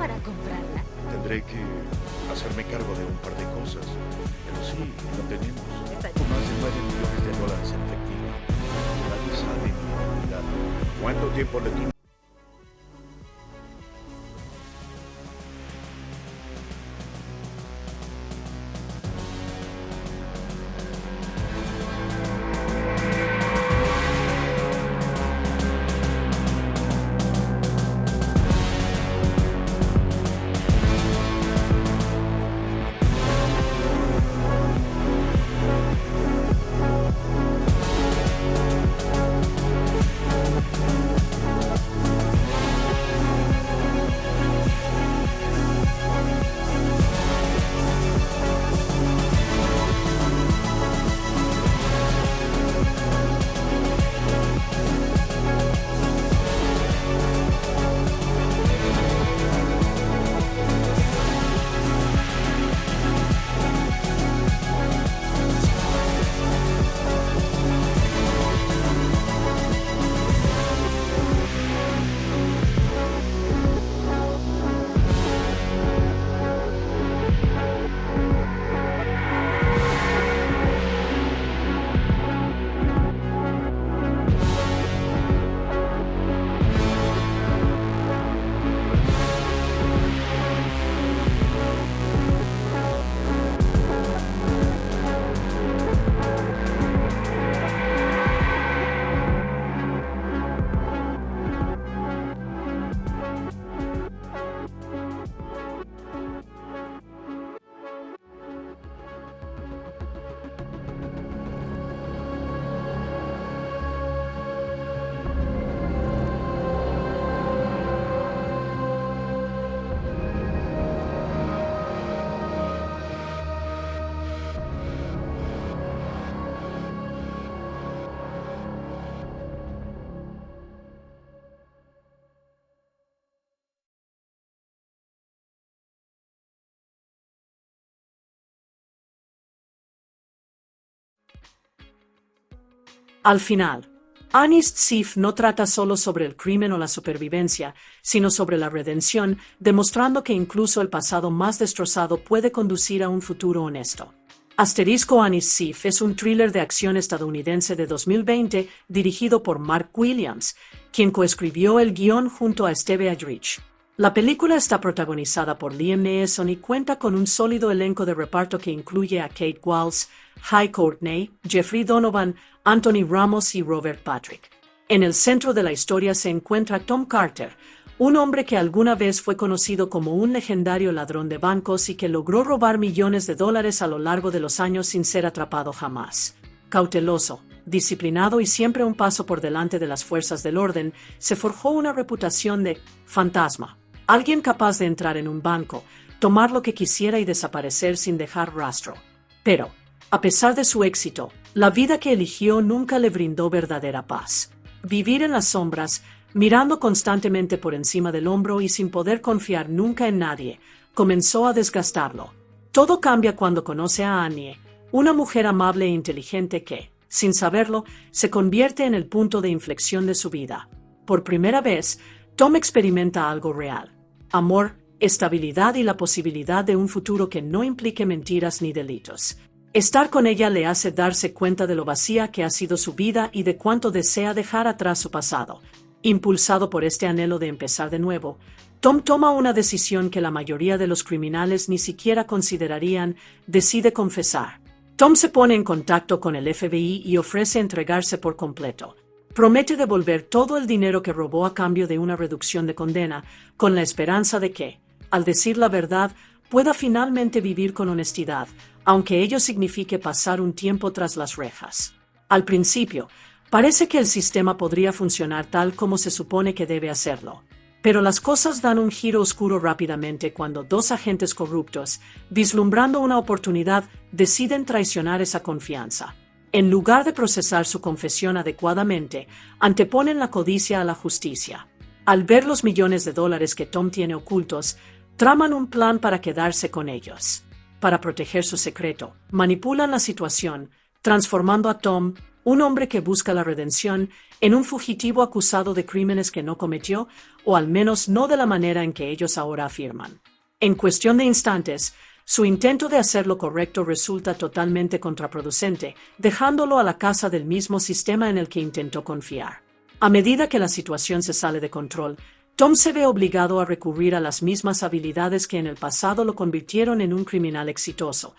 para comprarla? Tendré que hacerme cargo de un par de cosas, pero sí, lo tenemos. Está Más de 9 millones de dólares en efectivo. Nadie sabe ni en realidad cuánto tiempo le tomó. Al final, Honest Thief no trata solo sobre el crimen o la supervivencia, sino sobre la redención, demostrando que incluso el pasado más destrozado puede conducir a un futuro honesto. Asterisco Honest Thief es un thriller de acción estadounidense de 2020 dirigido por Mark Williams, quien coescribió el guión junto a Steve Aldrich. La película está protagonizada por Liam Neeson y cuenta con un sólido elenco de reparto que incluye a Kate Walsh, Jai Courtney, Jeffrey Donovan, Anthony Ramos y Robert Patrick. En el centro de la historia se encuentra Tom Carter, un hombre que alguna vez fue conocido como un legendario ladrón de bancos y que logró robar millones de dólares a lo largo de los años sin ser atrapado jamás. Cauteloso, disciplinado y siempre un paso por delante de las fuerzas del orden, se forjó una reputación de fantasma. Alguien capaz de entrar en un banco, tomar lo que quisiera y desaparecer sin dejar rastro. Pero, a pesar de su éxito, la vida que eligió nunca le brindó verdadera paz. Vivir en las sombras, mirando constantemente por encima del hombro y sin poder confiar nunca en nadie, comenzó a desgastarlo. Todo cambia cuando conoce a Annie, una mujer amable e inteligente que, sin saberlo, se convierte en el punto de inflexión de su vida. Por primera vez, Tom experimenta algo real: amor, estabilidad y la posibilidad de un futuro que no implique mentiras ni delitos. Estar con ella le hace darse cuenta de lo vacía que ha sido su vida y de cuánto desea dejar atrás su pasado. Impulsado por este anhelo de empezar de nuevo, Tom toma una decisión que la mayoría de los criminales ni siquiera considerarían: decide confesar. Tom se pone en contacto con el FBI y ofrece entregarse por completo. Promete devolver todo el dinero que robó a cambio de una reducción de condena, con la esperanza de que, al decir la verdad, pueda finalmente vivir con honestidad, aunque ello signifique pasar un tiempo tras las rejas. Al principio, parece que el sistema podría funcionar tal como se supone que debe hacerlo. Pero las cosas dan un giro oscuro rápidamente cuando dos agentes corruptos, vislumbrando una oportunidad, deciden traicionar esa confianza. En lugar de procesar su confesión adecuadamente, anteponen la codicia a la justicia. Al ver los millones de dólares que Tom tiene ocultos, traman un plan para quedarse con ellos. Para proteger su secreto, manipulan la situación, transformando a Tom, un hombre que busca la redención en un fugitivo acusado de crímenes que no cometió, o al menos no de la manera en que ellos ahora afirman. En cuestión de instantes, su intento de hacer lo correcto resulta totalmente contraproducente, dejándolo a la casa del mismo sistema en el que intentó confiar. A medida que la situación se sale de control, Tom se ve obligado a recurrir a las mismas habilidades que en el pasado lo convirtieron en un criminal exitoso,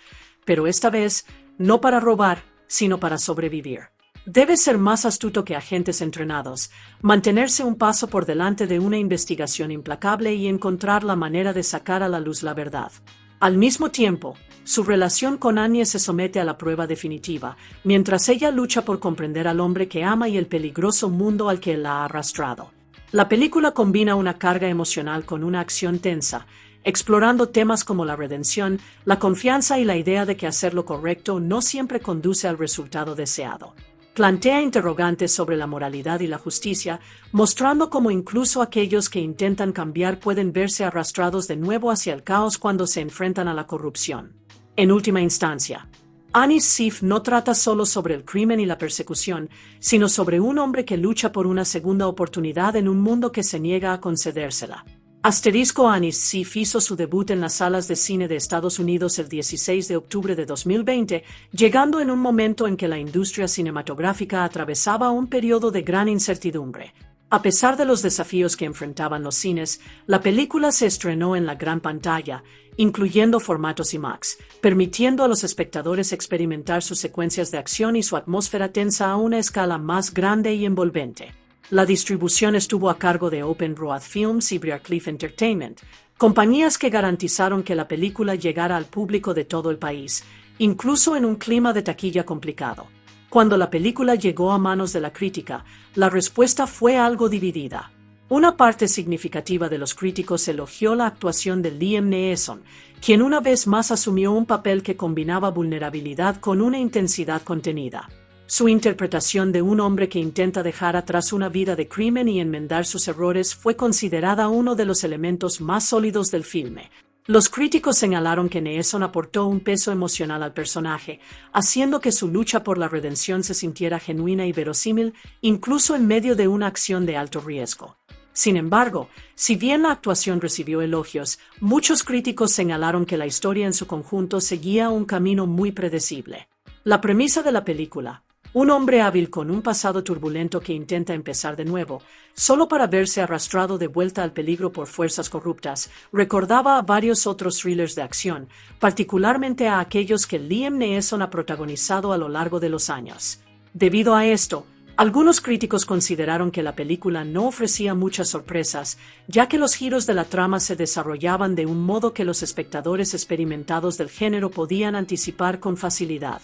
pero esta vez no para robar, sino para sobrevivir. Debe ser más astuto que agentes entrenados, mantenerse un paso por delante de una investigación implacable y encontrar la manera de sacar a la luz la verdad. Al mismo tiempo, su relación con Annie se somete a la prueba definitiva, mientras ella lucha por comprender al hombre que ama y el peligroso mundo al que la ha arrastrado. La película combina una carga emocional con una acción tensa, explorando temas como la redención, la confianza y la idea de que hacer lo correcto no siempre conduce al resultado deseado. Plantea interrogantes sobre la moralidad y la justicia, mostrando cómo incluso aquellos que intentan cambiar pueden verse arrastrados de nuevo hacia el caos cuando se enfrentan a la corrupción. En última instancia, Anis Sif no trata solo sobre el crimen y la persecución, sino sobre un hombre que lucha por una segunda oportunidad en un mundo que se niega a concedérsela. Anis Sif hizo su debut en las salas de cine de Estados Unidos el 16 de octubre de 2020, llegando en un momento en que la industria cinematográfica atravesaba un periodo de gran incertidumbre. A pesar de los desafíos que enfrentaban los cines, la película se estrenó en la gran pantalla, incluyendo formatos IMAX, permitiendo a los espectadores experimentar sus secuencias de acción y su atmósfera tensa a una escala más grande y envolvente. La distribución estuvo a cargo de Open Road Films y Briarcliff Entertainment, compañías que garantizaron que la película llegara al público de todo el país, incluso en un clima de taquilla complicado. Cuando la película llegó a manos de la crítica, la respuesta fue algo dividida. Una parte significativa de los críticos elogió la actuación de Liam Neeson, quien una vez más asumió un papel que combinaba vulnerabilidad con una intensidad contenida. Su interpretación de un hombre que intenta dejar atrás una vida de crimen y enmendar sus errores fue considerada uno de los elementos más sólidos del filme. Los críticos señalaron que Neeson aportó un peso emocional al personaje, haciendo que su lucha por la redención se sintiera genuina y verosímil, incluso en medio de una acción de alto riesgo. Sin embargo, si bien la actuación recibió elogios, muchos críticos señalaron que la historia en su conjunto seguía un camino muy predecible. La premisa de la película: un hombre hábil con un pasado turbulento que intenta empezar de nuevo, solo para verse arrastrado de vuelta al peligro por fuerzas corruptas, recordaba a varios otros thrillers de acción, particularmente a aquellos que Liam Neeson ha protagonizado a lo largo de los años. Debido a esto, algunos críticos consideraron que la película no ofrecía muchas sorpresas, ya que los giros de la trama se desarrollaban de un modo que los espectadores experimentados del género podían anticipar con facilidad.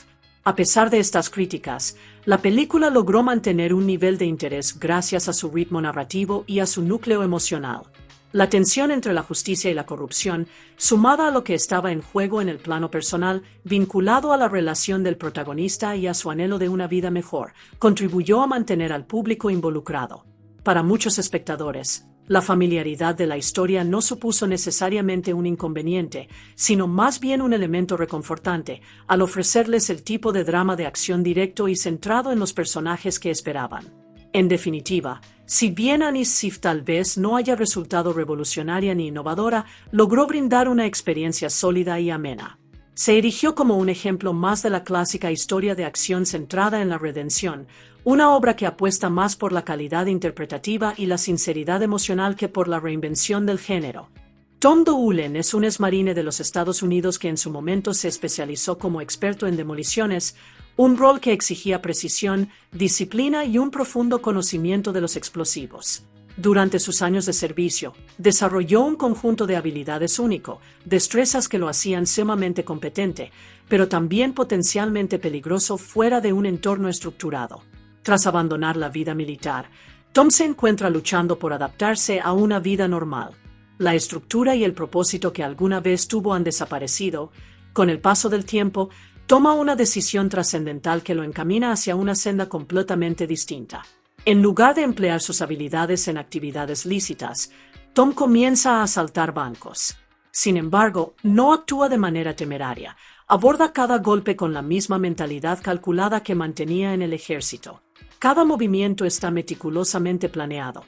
A pesar de estas críticas, la película logró mantener un nivel de interés gracias a su ritmo narrativo y a su núcleo emocional. La tensión entre la justicia y la corrupción, sumada a lo que estaba en juego en el plano personal, vinculado a la relación del protagonista y a su anhelo de una vida mejor, contribuyó a mantener al público involucrado. Para muchos espectadores, la familiaridad de la historia no supuso necesariamente un inconveniente, sino más bien un elemento reconfortante, al ofrecerles el tipo de drama de acción directo y centrado en los personajes que esperaban. En definitiva, si bien Anis Sif tal vez no haya resultado revolucionaria ni innovadora, logró brindar una experiencia sólida y amena. Se erigió como un ejemplo más de la clásica historia de acción centrada en la redención, una obra que apuesta más por la calidad interpretativa y la sinceridad emocional que por la reinvención del género. Tom Doolan es un exmarine de los Estados Unidos que en su momento se especializó como experto en demoliciones, un rol que exigía precisión, disciplina y un profundo conocimiento de los explosivos. Durante sus años de servicio, desarrolló un conjunto de habilidades único, destrezas que lo hacían sumamente competente, pero también potencialmente peligroso fuera de un entorno estructurado. Tras abandonar la vida militar, Tom se encuentra luchando por adaptarse a una vida normal. La estructura y el propósito que alguna vez tuvo han desaparecido. Con el paso del tiempo, toma una decisión trascendental que lo encamina hacia una senda completamente distinta. En lugar de emplear sus habilidades en actividades lícitas, Tom comienza a asaltar bancos. Sin embargo, no actúa de manera temeraria, Aborda cada golpe con la misma mentalidad calculada que mantenía en el ejército. Cada movimiento está meticulosamente planeado.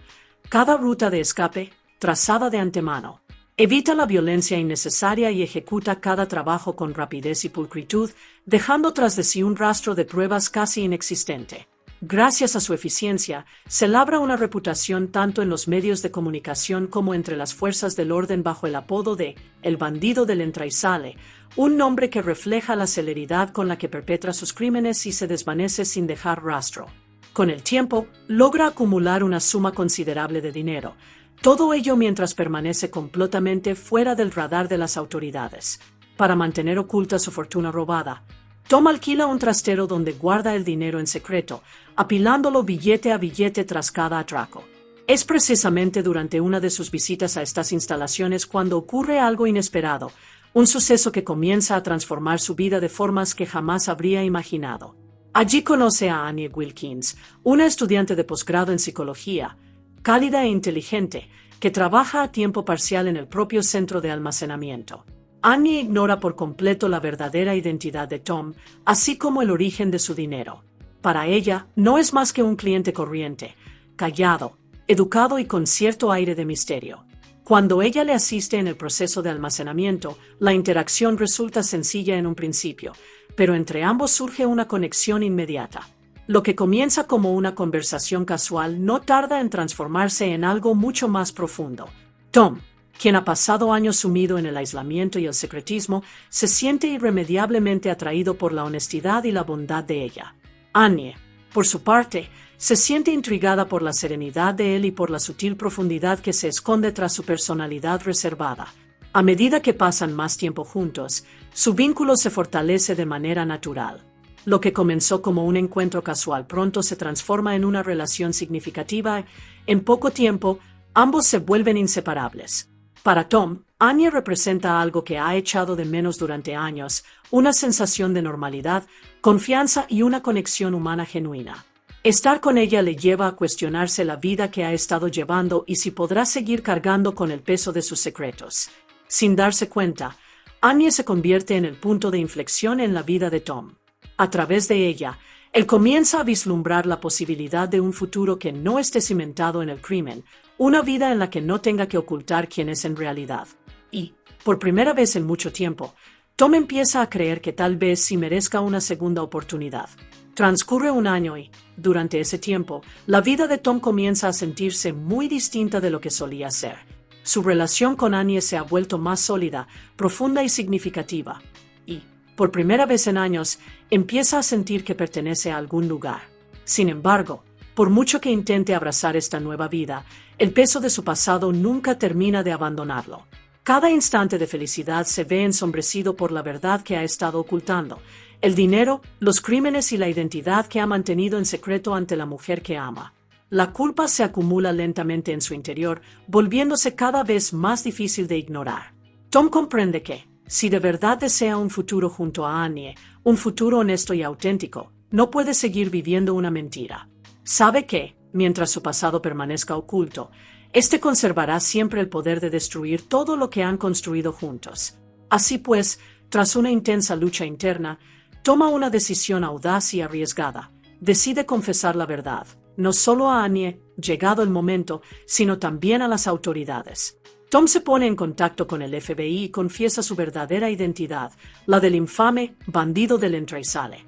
Cada ruta de escape, trazada de antemano. Evita la violencia innecesaria y ejecuta cada trabajo con rapidez y pulcritud, dejando tras de sí un rastro de pruebas casi inexistente. Gracias a su eficiencia, se labra una reputación tanto en los medios de comunicación como entre las fuerzas del orden bajo el apodo de «el bandido del entra y sale», un nombre que refleja la celeridad con la que perpetra sus crímenes y se desvanece sin dejar rastro. Con el tiempo, logra acumular una suma considerable de dinero, todo ello mientras permanece completamente fuera del radar de las autoridades. Para mantener oculta su fortuna robada, Tom alquila un trastero donde guarda el dinero en secreto, apilándolo billete a billete tras cada atraco. Es precisamente durante una de sus visitas a estas instalaciones cuando ocurre algo inesperado, un suceso que comienza a transformar su vida de formas que jamás habría imaginado. Allí conoce a Annie Wilkins, una estudiante de posgrado en psicología, cálida e inteligente, que trabaja a tiempo parcial en el propio centro de almacenamiento. Annie ignora por completo la verdadera identidad de Tom, así como el origen de su dinero. Para ella, no es más que un cliente corriente, callado, educado y con cierto aire de misterio. Cuando ella le asiste en el proceso de almacenamiento, la interacción resulta sencilla en un principio, pero entre ambos surge una conexión inmediata. Lo que comienza como una conversación casual no tarda en transformarse en algo mucho más profundo. Tom, quien ha pasado años sumido en el aislamiento y el secretismo, se siente irremediablemente atraído por la honestidad y la bondad de ella. Annie, por su parte, se siente intrigada por la serenidad de él y por la sutil profundidad que se esconde tras su personalidad reservada. A medida que pasan más tiempo juntos, su vínculo se fortalece de manera natural. Lo que comenzó como un encuentro casual pronto se transforma en una relación significativa. En poco tiempo, ambos se vuelven inseparables. Para Tom, Annie representa algo que ha echado de menos durante años, una sensación de normalidad, confianza y una conexión humana genuina. Estar con ella le lleva a cuestionarse la vida que ha estado llevando y si podrá seguir cargando con el peso de sus secretos. Sin darse cuenta, Annie se convierte en el punto de inflexión en la vida de Tom. A través de ella, él comienza a vislumbrar la posibilidad de un futuro que no esté cimentado en el crimen, una vida en la que no tenga que ocultar quién es en realidad. Y, por primera vez en mucho tiempo, Tom empieza a creer que tal vez sí merezca una segunda oportunidad. Transcurre un año y, durante ese tiempo, la vida de Tom comienza a sentirse muy distinta de lo que solía ser. Su relación con Annie se ha vuelto más sólida, profunda y significativa. Y, por primera vez en años, empieza a sentir que pertenece a algún lugar. Sin embargo, por mucho que intente abrazar esta nueva vida, el peso de su pasado nunca termina de abandonarlo. Cada instante de felicidad se ve ensombrecido por la verdad que ha estado ocultando, el dinero, los crímenes y la identidad que ha mantenido en secreto ante la mujer que ama. La culpa se acumula lentamente en su interior, volviéndose cada vez más difícil de ignorar. Tom comprende que, si de verdad desea un futuro junto a Annie, un futuro honesto y auténtico, no puede seguir viviendo una mentira. Sabe que, mientras su pasado permanezca oculto, este conservará siempre el poder de destruir todo lo que han construido juntos. Así pues, tras una intensa lucha interna, toma una decisión audaz y arriesgada. Decide confesar la verdad, no solo a Annie, llegado el momento, sino también a las autoridades. Tom se pone en contacto con el FBI y confiesa su verdadera identidad, la del infame bandido del entra y sale.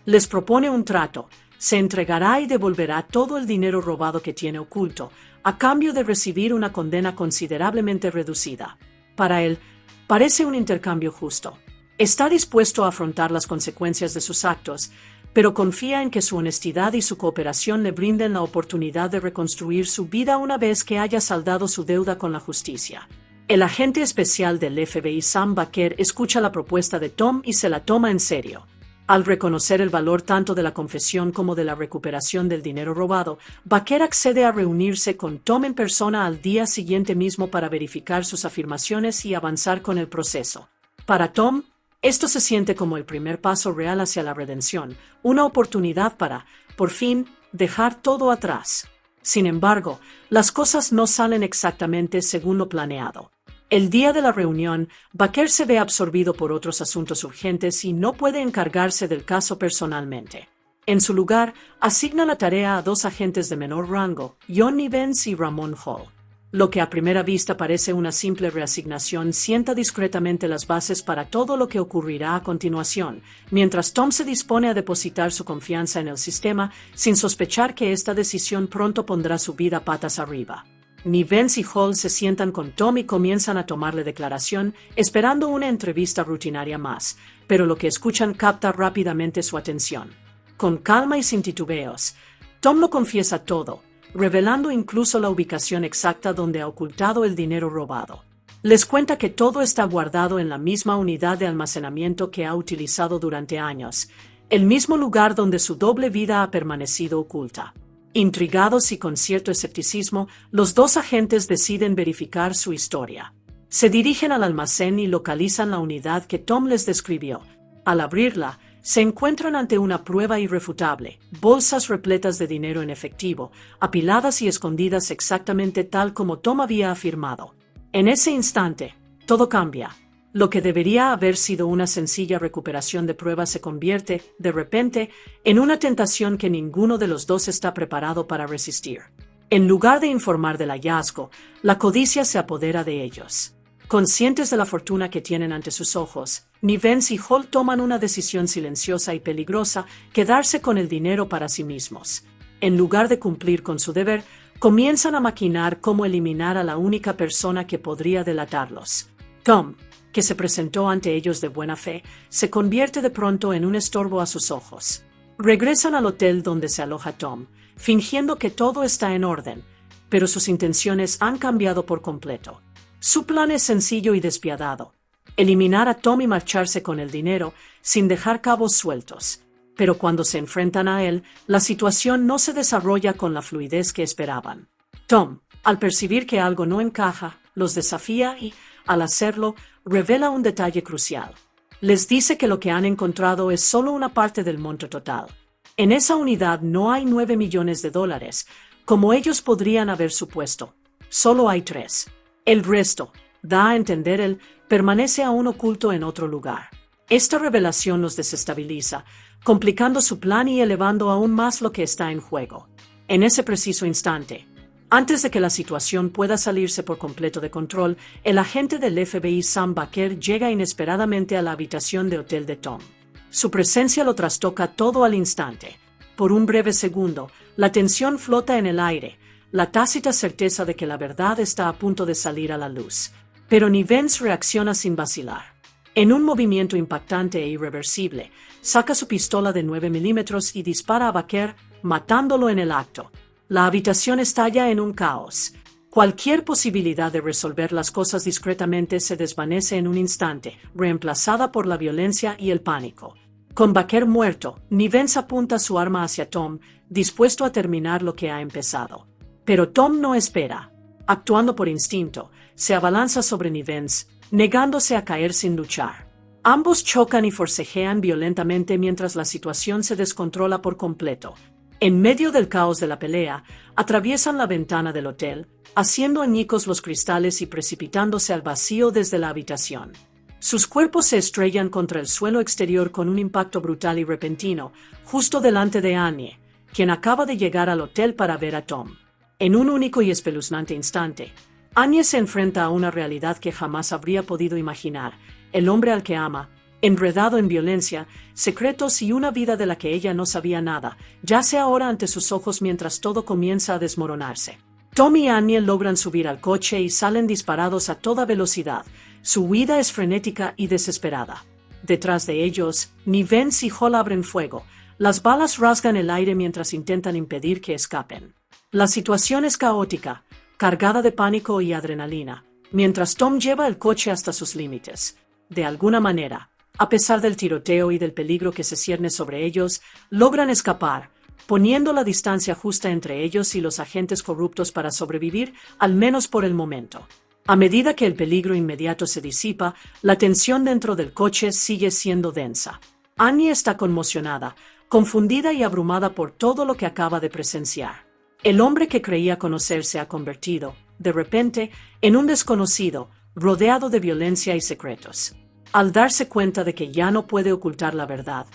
Les propone un trato. Se entregará y devolverá todo el dinero robado que tiene oculto, a cambio de recibir una condena considerablemente reducida. Para él, parece un intercambio justo. Está dispuesto a afrontar las consecuencias de sus actos, pero confía en que su honestidad y su cooperación le brinden la oportunidad de reconstruir su vida una vez que haya saldado su deuda con la justicia. El agente especial del FBI Sam Baker escucha la propuesta de Tom y se la toma en serio. Al reconocer el valor tanto de la confesión como de la recuperación del dinero robado, Baker accede a reunirse con Tom en persona al día siguiente mismo para verificar sus afirmaciones y avanzar con el proceso. Para Tom, esto se siente como el primer paso real hacia la redención, una oportunidad para, por fin, dejar todo atrás. Sin embargo, las cosas no salen exactamente según lo planeado. El día de la reunión, Baker se ve absorbido por otros asuntos urgentes y no puede encargarse del caso personalmente. En su lugar, asigna la tarea a dos agentes de menor rango, John Nivens y Ramon Hall. Lo que a primera vista parece una simple reasignación sienta discretamente las bases para todo lo que ocurrirá a continuación, mientras Tom se dispone a depositar su confianza en el sistema sin sospechar que esta decisión pronto pondrá su vida patas arriba. Nivens y Hall se sientan con Tom y comienzan a tomarle declaración, esperando una entrevista rutinaria más, pero lo que escuchan capta rápidamente su atención. Con calma y sin titubeos, Tom lo confiesa todo, revelando incluso la ubicación exacta donde ha ocultado el dinero robado. Les cuenta que todo está guardado en la misma unidad de almacenamiento que ha utilizado durante años, el mismo lugar donde su doble vida ha permanecido oculta. Intrigados y con cierto escepticismo, los dos agentes deciden verificar su historia. Se dirigen al almacén y localizan la unidad que Tom les describió. Al abrirla, se encuentran ante una prueba irrefutable, bolsas repletas de dinero en efectivo, apiladas y escondidas exactamente tal como Tom había afirmado. En ese instante, todo cambia. Lo que debería haber sido una sencilla recuperación de pruebas se convierte, de repente, en una tentación que ninguno de los dos está preparado para resistir. En lugar de informar del hallazgo, la codicia se apodera de ellos. Conscientes de la fortuna que tienen ante sus ojos, Nivens y Hall toman una decisión silenciosa y peligrosa: quedarse con el dinero para sí mismos. En lugar de cumplir con su deber, comienzan a maquinar cómo eliminar a la única persona que podría delatarlos. Tom, que se presentó ante ellos de buena fe, se convierte de pronto en un estorbo a sus ojos. Regresan al hotel donde se aloja Tom, fingiendo que todo está en orden, pero sus intenciones han cambiado por completo. Su plan es sencillo y despiadado: eliminar a Tom y marcharse con el dinero sin dejar cabos sueltos. Pero cuando se enfrentan a él, la situación no se desarrolla con la fluidez que esperaban. Tom, al percibir que algo no encaja, los desafía y, al hacerlo, revela un detalle crucial. Les dice que lo que han encontrado es solo una parte del monto total. En esa unidad no hay 9 millones de dólares, como ellos podrían haber supuesto. Solo hay 3. El resto, da a entender él, permanece aún oculto en otro lugar. Esta revelación los desestabiliza, complicando su plan y elevando aún más lo que está en juego. En ese preciso instante, antes de que la situación pueda salirse por completo de control, el agente del FBI Sam Baker llega inesperadamente a la habitación de hotel de Tom. Su presencia lo trastoca todo al instante. Por un breve segundo, la tensión flota en el aire, la tácita certeza de que la verdad está a punto de salir a la luz. Pero Nivens reacciona sin vacilar. En un movimiento impactante e irreversible, saca su pistola de 9 milímetros y dispara a Baker, matándolo en el acto. La habitación estalla en un caos. Cualquier posibilidad de resolver las cosas discretamente se desvanece en un instante, reemplazada por la violencia y el pánico. Con Baker muerto, Nivens apunta su arma hacia Tom, dispuesto a terminar lo que ha empezado. Pero Tom no espera. Actuando por instinto, se abalanza sobre Nivens, negándose a caer sin luchar. Ambos chocan y forcejean violentamente mientras la situación se descontrola por completo. En medio del caos de la pelea, atraviesan la ventana del hotel, haciendo añicos los cristales y precipitándose al vacío desde la habitación. Sus cuerpos se estrellan contra el suelo exterior con un impacto brutal y repentino, justo delante de Annie, quien acaba de llegar al hotel para ver a Tom. En un único y espeluznante instante, Annie se enfrenta a una realidad que jamás habría podido imaginar: el hombre al que ama, enredado en violencia, secretos y una vida de la que ella no sabía nada, yace ahora ante sus ojos mientras todo comienza a desmoronarse. Tom y Annie logran subir al coche y salen disparados a toda velocidad. Su huida es frenética y desesperada. Detrás de ellos, Nivens y Hall abren fuego. Las balas rasgan el aire mientras intentan impedir que escapen. La situación es caótica, cargada de pánico y adrenalina, mientras Tom lleva el coche hasta sus límites. De alguna manera, a pesar del tiroteo y del peligro que se cierne sobre ellos, logran escapar, poniendo la distancia justa entre ellos y los agentes corruptos para sobrevivir, al menos por el momento. A medida que el peligro inmediato se disipa, la tensión dentro del coche sigue siendo densa. Annie está conmocionada, confundida y abrumada por todo lo que acaba de presenciar. El hombre que creía conocer se ha convertido, de repente, en un desconocido, rodeado de violencia y secretos. Al darse cuenta de que ya no puede ocultar la verdad,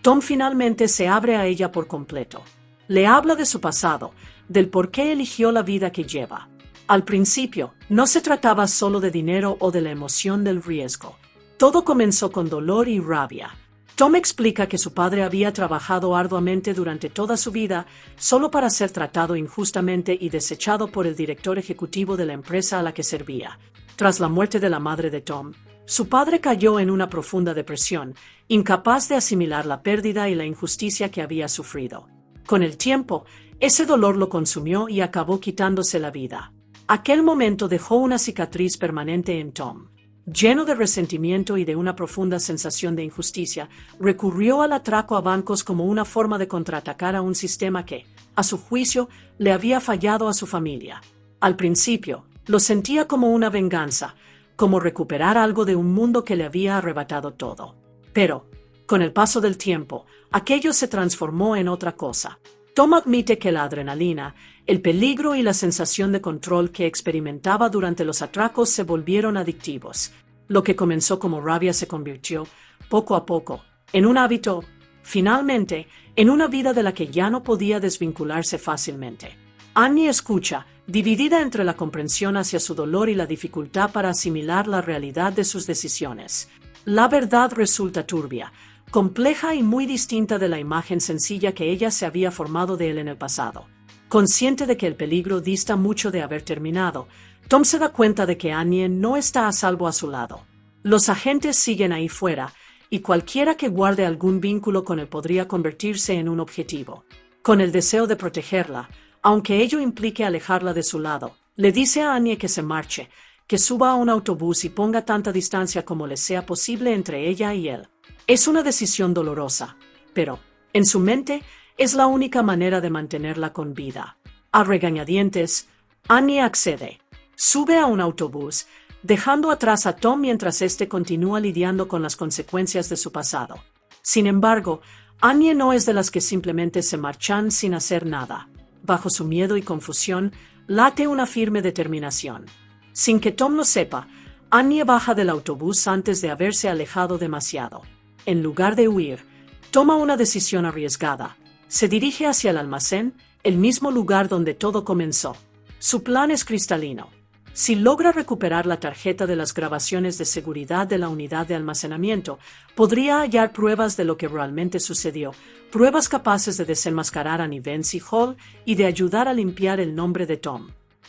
Tom finalmente se abre a ella por completo. Le habla de su pasado, del por qué eligió la vida que lleva. Al principio, no se trataba solo de dinero o de la emoción del riesgo. Todo comenzó con dolor y rabia. Tom explica que su padre había trabajado arduamente durante toda su vida solo para ser tratado injustamente y desechado por el director ejecutivo de la empresa a la que servía. Tras la muerte de la madre de Tom, su padre cayó en una profunda depresión, incapaz de asimilar la pérdida y la injusticia que había sufrido. Con el tiempo, ese dolor lo consumió y acabó quitándose la vida. Aquel momento dejó una cicatriz permanente en Tom. Lleno de resentimiento y de una profunda sensación de injusticia, recurrió al atraco a bancos como una forma de contraatacar a un sistema que, a su juicio, le había fallado a su familia. Al principio, lo sentía como una venganza, como recuperar algo de un mundo que le había arrebatado todo. Pero, con el paso del tiempo, aquello se transformó en otra cosa. Tom admite que la adrenalina, el peligro y la sensación de control que experimentaba durante los atracos se volvieron adictivos. Lo que comenzó como rabia se convirtió, poco a poco, en un hábito, finalmente, en una vida de la que ya no podía desvincularse fácilmente. Annie escucha, dividida entre la comprensión hacia su dolor y la dificultad para asimilar la realidad de sus decisiones. La verdad resulta turbia, compleja y muy distinta de la imagen sencilla que ella se había formado de él en el pasado. Consciente de que el peligro dista mucho de haber terminado, Tom se da cuenta de que Annie no está a salvo a su lado. Los agentes siguen ahí fuera, y cualquiera que guarde algún vínculo con él podría convertirse en un objetivo. Con el deseo de protegerla, aunque ello implique alejarla de su lado, le dice a Annie que se marche, que suba a un autobús y ponga tanta distancia como le sea posible entre ella y él. Es una decisión dolorosa, pero, en su mente, es la única manera de mantenerla con vida. A regañadientes, Annie accede. Sube a un autobús, dejando atrás a Tom mientras éste continúa lidiando con las consecuencias de su pasado. Sin embargo, Annie no es de las que simplemente se marchan sin hacer nada. Bajo su miedo y confusión, late una firme determinación. Sin que Tom lo sepa, Annie baja del autobús antes de haberse alejado demasiado. En lugar de huir, toma una decisión arriesgada. Se dirige hacia el almacén, el mismo lugar donde todo comenzó. Su plan es cristalino. Si logra recuperar la tarjeta de las grabaciones de seguridad de la unidad de almacenamiento, podría hallar pruebas de lo que realmente sucedió, pruebas capaces de desenmascarar a Nivens y Hall y de ayudar a limpiar el nombre de Tom.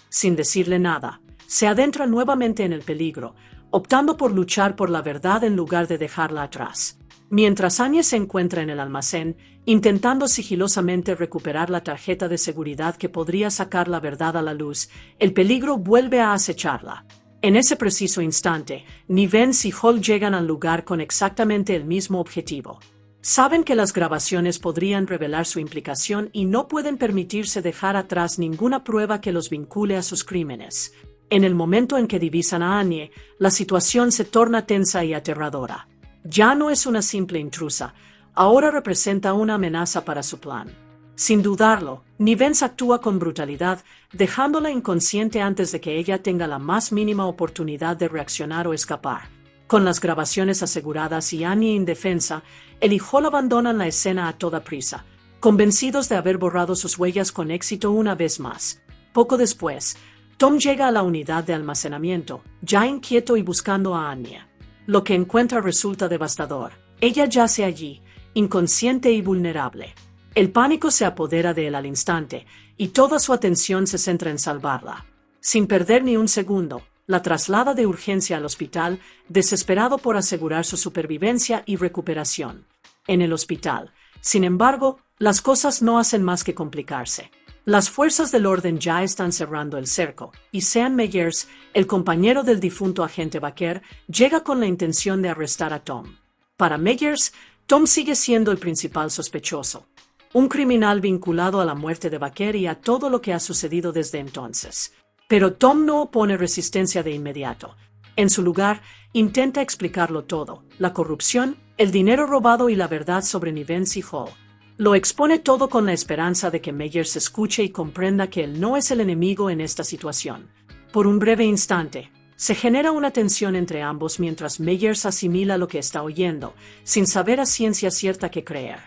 Sin decirle nada, se adentra nuevamente en el peligro, optando por luchar por la verdad en lugar de dejarla atrás. Mientras Annie se encuentra en el almacén, intentando sigilosamente recuperar la tarjeta de seguridad que podría sacar la verdad a la luz, el peligro vuelve a acecharla. En ese preciso instante, Nivens y Hall llegan al lugar con exactamente el mismo objetivo. Saben que las grabaciones podrían revelar su implicación y no pueden permitirse dejar atrás ninguna prueba que los vincule a sus crímenes. En el momento en que divisan a Annie, la situación se torna tensa y aterradora. Ya no es una simple intrusa, ahora representa una amenaza para su plan. Sin dudarlo, Nivens actúa con brutalidad, dejándola inconsciente antes de que ella tenga la más mínima oportunidad de reaccionar o escapar. Con las grabaciones aseguradas y Annie indefensa, él y Hall abandonan la escena a toda prisa, convencidos de haber borrado sus huellas con éxito una vez más. Poco después, Tom llega a la unidad de almacenamiento, ya inquieto y buscando a Annie. Lo que encuentra resulta devastador. Ella yace allí, inconsciente y vulnerable. El pánico se apodera de él al instante, y toda su atención se centra en salvarla. Sin perder ni un segundo, la traslada de urgencia al hospital, desesperado por asegurar su supervivencia y recuperación. En el hospital, sin embargo, las cosas no hacen más que complicarse. Las fuerzas del orden ya están cerrando el cerco, y Sean Meyers, el compañero del difunto agente Baker, llega con la intención de arrestar a Tom. Para Meyers, Tom sigue siendo el principal sospechoso, un criminal vinculado a la muerte de Baker y a todo lo que ha sucedido desde entonces. Pero Tom no opone resistencia de inmediato. En su lugar, intenta explicarlo todo: la corrupción, el dinero robado y la verdad sobre Nivens y Hall. Lo expone todo con la esperanza de que Meyers escuche y comprenda que él no es el enemigo en esta situación. Por un breve instante, Se genera una tensión entre ambos mientras Meyers asimila lo que está oyendo, sin saber a ciencia cierta qué creer.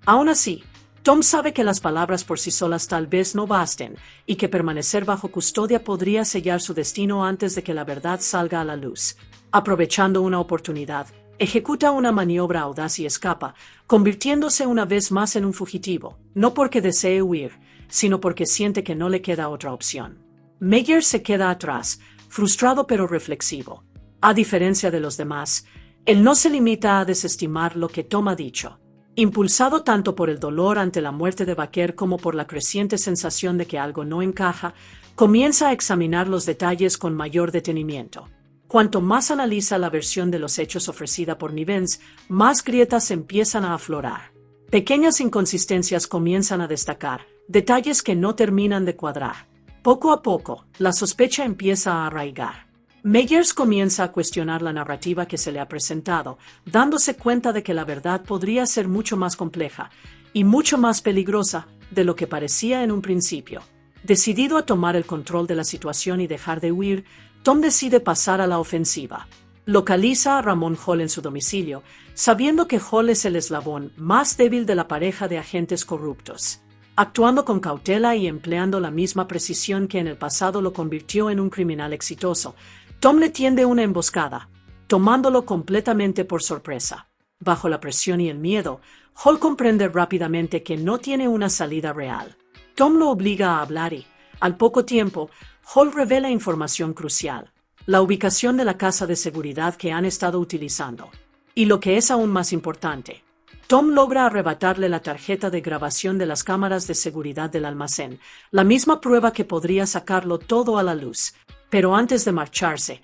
Aún así, Tom sabe que las palabras por sí solas tal vez no basten, y que permanecer bajo custodia podría sellar su destino antes de que la verdad salga a la luz. Aprovechando una oportunidad, ejecuta una maniobra audaz y escapa, convirtiéndose una vez más en un fugitivo, no porque desee huir, sino porque siente que no le queda otra opción. Meyers se queda atrás, frustrado pero reflexivo. A diferencia de los demás, él no se limita a desestimar lo que Tom ha dicho. Impulsado tanto por el dolor ante la muerte de Baker como por la creciente sensación de que algo no encaja, comienza a examinar los detalles con mayor detenimiento. Cuanto más analiza la versión de los hechos ofrecida por Nivens, más grietas empiezan a aflorar. Pequeñas inconsistencias comienzan a destacar, detalles que no terminan de cuadrar. Poco a poco, la sospecha empieza a arraigar. Meyers comienza a cuestionar la narrativa que se le ha presentado, dándose cuenta de que la verdad podría ser mucho más compleja y mucho más peligrosa de lo que parecía en un principio. Decidido a tomar el control de la situación y dejar de huir, Tom decide pasar a la ofensiva. Localiza a Ramón Hall en su domicilio, sabiendo que Hall es el eslabón más débil de la pareja de agentes corruptos. Actuando con cautela y empleando la misma precisión que en el pasado lo convirtió en un criminal exitoso, Tom le tiende una emboscada, tomándolo completamente por sorpresa. Bajo la presión y el miedo, Hall comprende rápidamente que no tiene una salida real. Tom lo obliga a hablar y, al poco tiempo, Hall revela información crucial: la ubicación de la casa de seguridad que han estado utilizando. Y lo que es aún más importante, Tom logra arrebatarle la tarjeta de grabación de las cámaras de seguridad del almacén, la misma prueba que podría sacarlo todo a la luz. Pero antes de marcharse,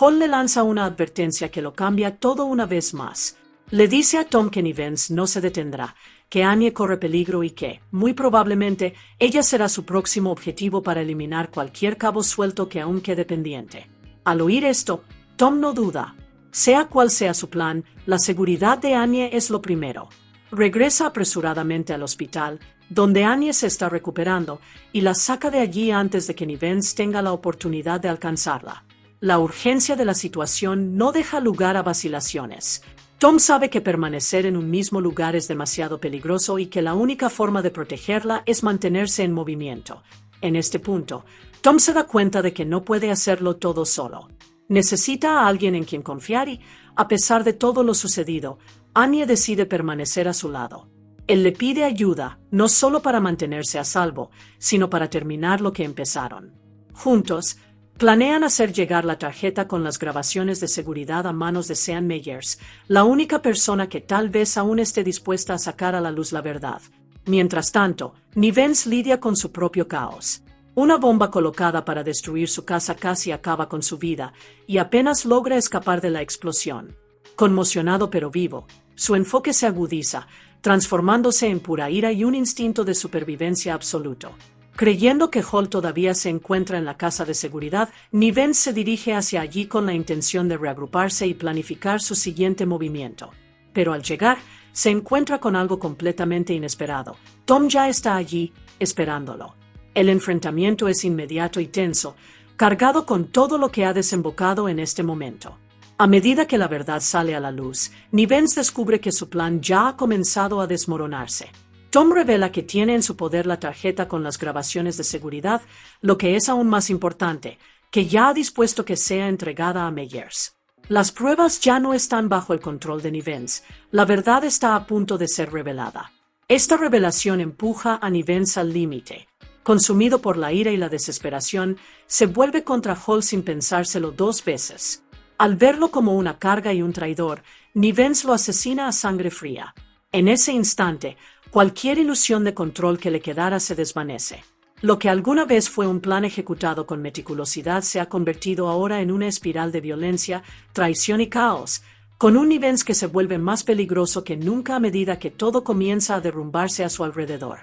Hall le lanza una advertencia que lo cambia todo una vez más. Le dice a Tom que Nivens no se detendrá, que Annie corre peligro y que, muy probablemente, ella será su próximo objetivo para eliminar cualquier cabo suelto que aún quede pendiente. Al oír esto, Tom no duda. Sea cual sea su plan, la seguridad de Annie es lo primero. Regresa apresuradamente al hospital, donde Annie se está recuperando, y la saca de allí antes de que Nivens tenga la oportunidad de alcanzarla. La urgencia de la situación no deja lugar a vacilaciones. Tom sabe que permanecer en un mismo lugar es demasiado peligroso y que la única forma de protegerla es mantenerse en movimiento. En este punto, Tom se da cuenta de que no puede hacerlo todo solo. Necesita a alguien en quien confiar y, a pesar de todo lo sucedido, Annie decide permanecer a su lado. Él le pide ayuda, no solo para mantenerse a salvo, sino para terminar lo que empezaron. Juntos, planean hacer llegar la tarjeta con las grabaciones de seguridad a manos de Sean Meyers, la única persona que tal vez aún esté dispuesta a sacar a la luz la verdad. Mientras tanto, Nivens lidia con su propio caos. Una bomba colocada para destruir su casa casi acaba con su vida, y apenas logra escapar de la explosión. Conmocionado pero vivo, su enfoque se agudiza, transformándose en pura ira y un instinto de supervivencia absoluto. Creyendo que Hall todavía se encuentra en la casa de seguridad, Nivens se dirige hacia allí con la intención de reagruparse y planificar su siguiente movimiento. Pero al llegar, se encuentra con algo completamente inesperado. Tom ya está allí, esperándolo. El enfrentamiento es inmediato y tenso, cargado con todo lo que ha desembocado en este momento. A medida que la verdad sale a la luz, Nivens descubre que su plan ya ha comenzado a desmoronarse. Tom revela que tiene en su poder la tarjeta con las grabaciones de seguridad, lo que es aún más importante, que ya ha dispuesto que sea entregada a Meyers. Las pruebas ya no están bajo el control de Nivens, la verdad está a punto de ser revelada. Esta revelación empuja a Nivens al límite. Consumido por la ira y la desesperación, se vuelve contra Hall sin pensárselo dos veces. Al verlo como una carga y un traidor, Nivens lo asesina a sangre fría. En ese instante, cualquier ilusión de control que le quedara se desvanece. Lo que alguna vez fue un plan ejecutado con meticulosidad se ha convertido ahora en una espiral de violencia, traición y caos, con un Nivens que se vuelve más peligroso que nunca a medida que todo comienza a derrumbarse a su alrededor.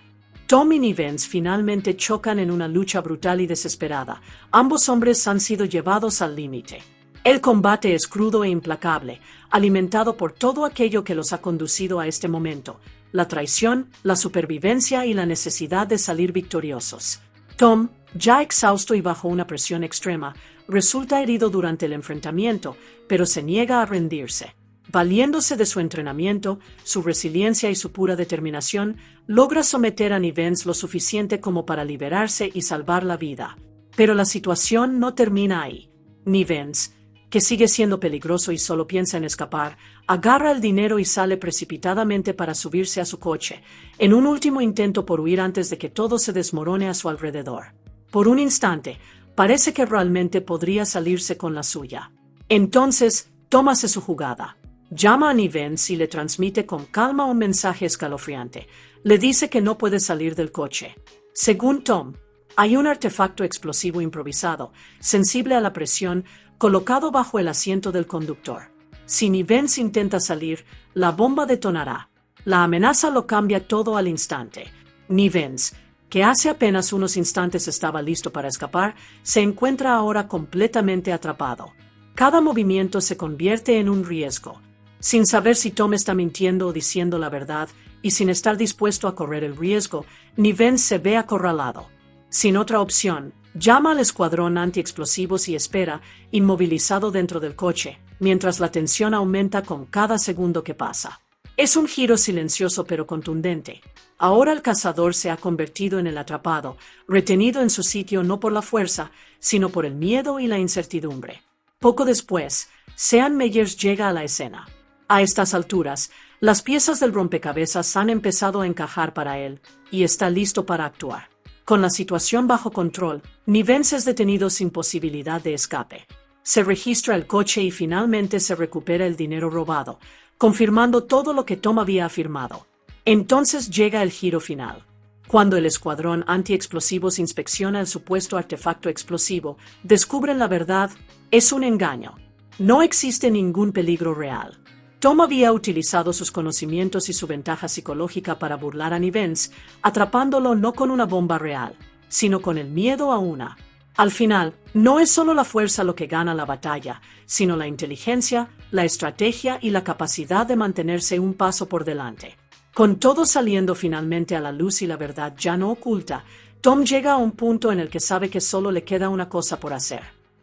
Tom y Nivens finalmente chocan en una lucha brutal y desesperada. Ambos hombres han sido llevados al límite. El combate es crudo e implacable, alimentado por todo aquello que los ha conducido a este momento: la traición, la supervivencia y la necesidad de salir victoriosos. Tom, Ya exhausto y bajo una presión extrema, resulta herido durante el enfrentamiento, pero se niega a rendirse. Valiéndose de su entrenamiento, su resiliencia y su pura determinación, logra someter a Nivens lo suficiente como para liberarse y salvar la vida. Pero la situación no termina ahí. Nivens, que sigue siendo peligroso y solo piensa en escapar, agarra el dinero y sale precipitadamente para subirse a su coche, en un último intento por huir antes de que todo se desmorone a su alrededor. Por un instante, parece que realmente podría salirse con la suya. Entonces, Tom hace su jugada. Llama a Nivens y le transmite con calma un mensaje escalofriante. Le dice que no puede salir del coche. Según Tom, hay un artefacto explosivo improvisado, sensible a la presión, colocado bajo el asiento del conductor. Si Nivens intenta salir, la bomba detonará. La amenaza lo cambia todo al instante. Nivens, que hace apenas unos instantes estaba listo para escapar, se encuentra ahora completamente atrapado. Cada movimiento se convierte en un riesgo. Sin saber si Tom está mintiendo o diciendo la verdad, y sin estar dispuesto a correr el riesgo, Nivens se ve acorralado. Sin otra opción, llama al escuadrón antiexplosivos y espera, inmovilizado dentro del coche, mientras la tensión aumenta con cada segundo que pasa. Es un giro silencioso pero contundente. Ahora el cazador se ha convertido en el atrapado, retenido en su sitio no por la fuerza, sino por el miedo y la incertidumbre. Poco después, Sean Meyers llega a la escena. A estas alturas, las piezas del rompecabezas han empezado a encajar para él, y está listo para actuar. Con la situación bajo control, Nivens es detenido sin posibilidad de escape. Se registra el coche y finalmente se recupera el dinero robado, confirmando todo lo que Tom había afirmado. Entonces llega el giro final. Cuando el escuadrón antiexplosivos inspecciona el supuesto artefacto explosivo, descubren la verdad: es un engaño. No existe ningún peligro real. Tom había utilizado sus conocimientos y su ventaja psicológica para burlar a Nivens, atrapándolo no con una bomba real, sino con el miedo a una. Al final, no es solo la fuerza lo que gana la batalla, sino la inteligencia, la estrategia y la capacidad de mantenerse un paso por delante. Con todo saliendo finalmente a la luz y la verdad ya no oculta, Tom llega a un punto en el que sabe que solo le queda una cosa por hacer.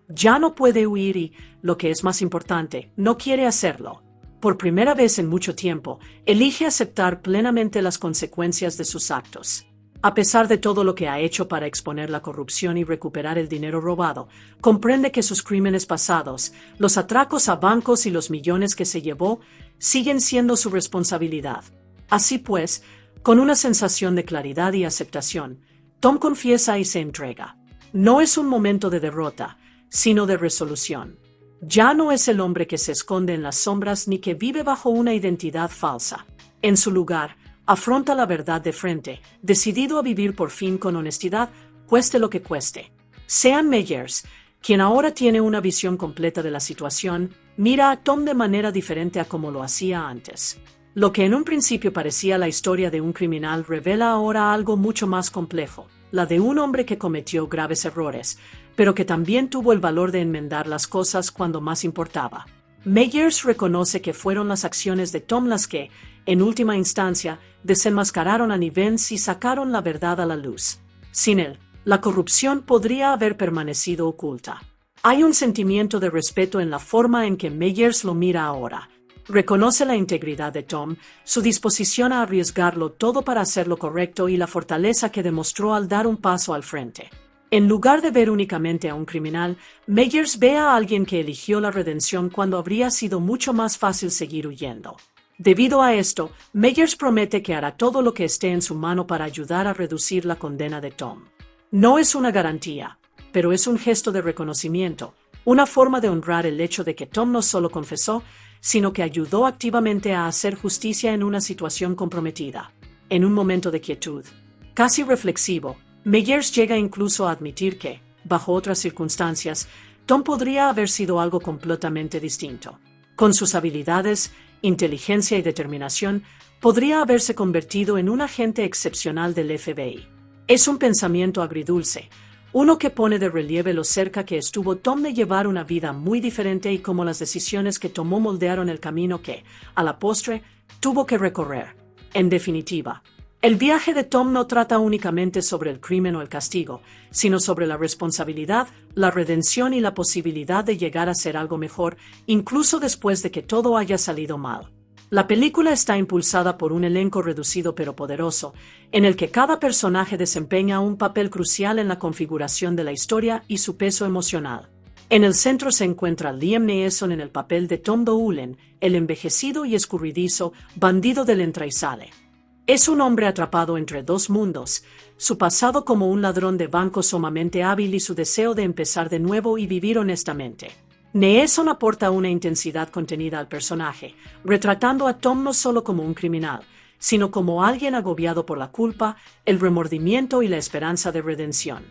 Ya no puede huir y, lo que es más importante, no quiere hacerlo. Por primera vez en mucho tiempo, elige aceptar plenamente las consecuencias de sus actos. A pesar de todo lo que ha hecho para exponer la corrupción y recuperar el dinero robado, comprende que sus crímenes pasados, los atracos a bancos y los millones que se llevó, siguen siendo su responsabilidad. Así pues, con una sensación de claridad y aceptación, Tom confiesa y se entrega. No es un momento de derrota, sino de resolución. Ya no es el hombre que se esconde en las sombras ni que vive bajo una identidad falsa. En su lugar, afronta la verdad de frente, decidido a vivir por fin con honestidad, cueste lo que cueste. Sean Meyers, quien ahora tiene una visión completa de la situación, mira a Tom de manera diferente a como lo hacía antes. Lo que en un principio parecía la historia de un criminal revela ahora algo mucho más complejo, la de un hombre que cometió graves errores, pero que también tuvo el valor de enmendar las cosas cuando más importaba. Meyers reconoce que fueron las acciones de Tom las que, en última instancia, desenmascararon a Nivens y sacaron la verdad a la luz. Sin él, la corrupción podría haber permanecido oculta. Hay un sentimiento de respeto en la forma en que Meyers lo mira ahora. Reconoce la integridad de Tom, su disposición a arriesgarlo todo para hacer lo correcto y la fortaleza que demostró al dar un paso al frente. En lugar de ver únicamente a un criminal, Meyers ve a alguien que eligió la redención cuando habría sido mucho más fácil seguir huyendo. Debido a esto, Meyers promete que hará todo lo que esté en su mano para ayudar a reducir la condena de Tom. No es una garantía, pero es un gesto de reconocimiento, una forma de honrar el hecho de que Tom no solo confesó, sino que ayudó activamente a hacer justicia en una situación comprometida. En un momento de quietud, casi reflexivo, Meyers llega incluso a admitir que, bajo otras circunstancias, Tom podría haber sido algo completamente distinto. Con sus habilidades, inteligencia y determinación, podría haberse convertido en un agente excepcional del FBI. Es un pensamiento agridulce, uno que pone de relieve lo cerca que estuvo Tom de llevar una vida muy diferente y cómo las decisiones que tomó moldearon el camino que, a la postre, tuvo que recorrer. En definitiva, El viaje de Tom no trata únicamente sobre el crimen o el castigo, sino sobre la responsabilidad, la redención y la posibilidad de llegar a ser algo mejor, incluso después de que todo haya salido mal. La película está impulsada por un elenco reducido pero poderoso, en el que cada personaje desempeña un papel crucial en la configuración de la historia y su peso emocional. En el centro se encuentra Liam Neeson en el papel de Tom Doolan, el envejecido y escurridizo bandido del entra y sale. Es un hombre atrapado entre dos mundos, su pasado como un ladrón de banco sumamente hábil y su deseo de empezar de nuevo y vivir honestamente. Neeson aporta una intensidad contenida al personaje, retratando a Tom no solo como un criminal, sino como alguien agobiado por la culpa, el remordimiento y la esperanza de redención.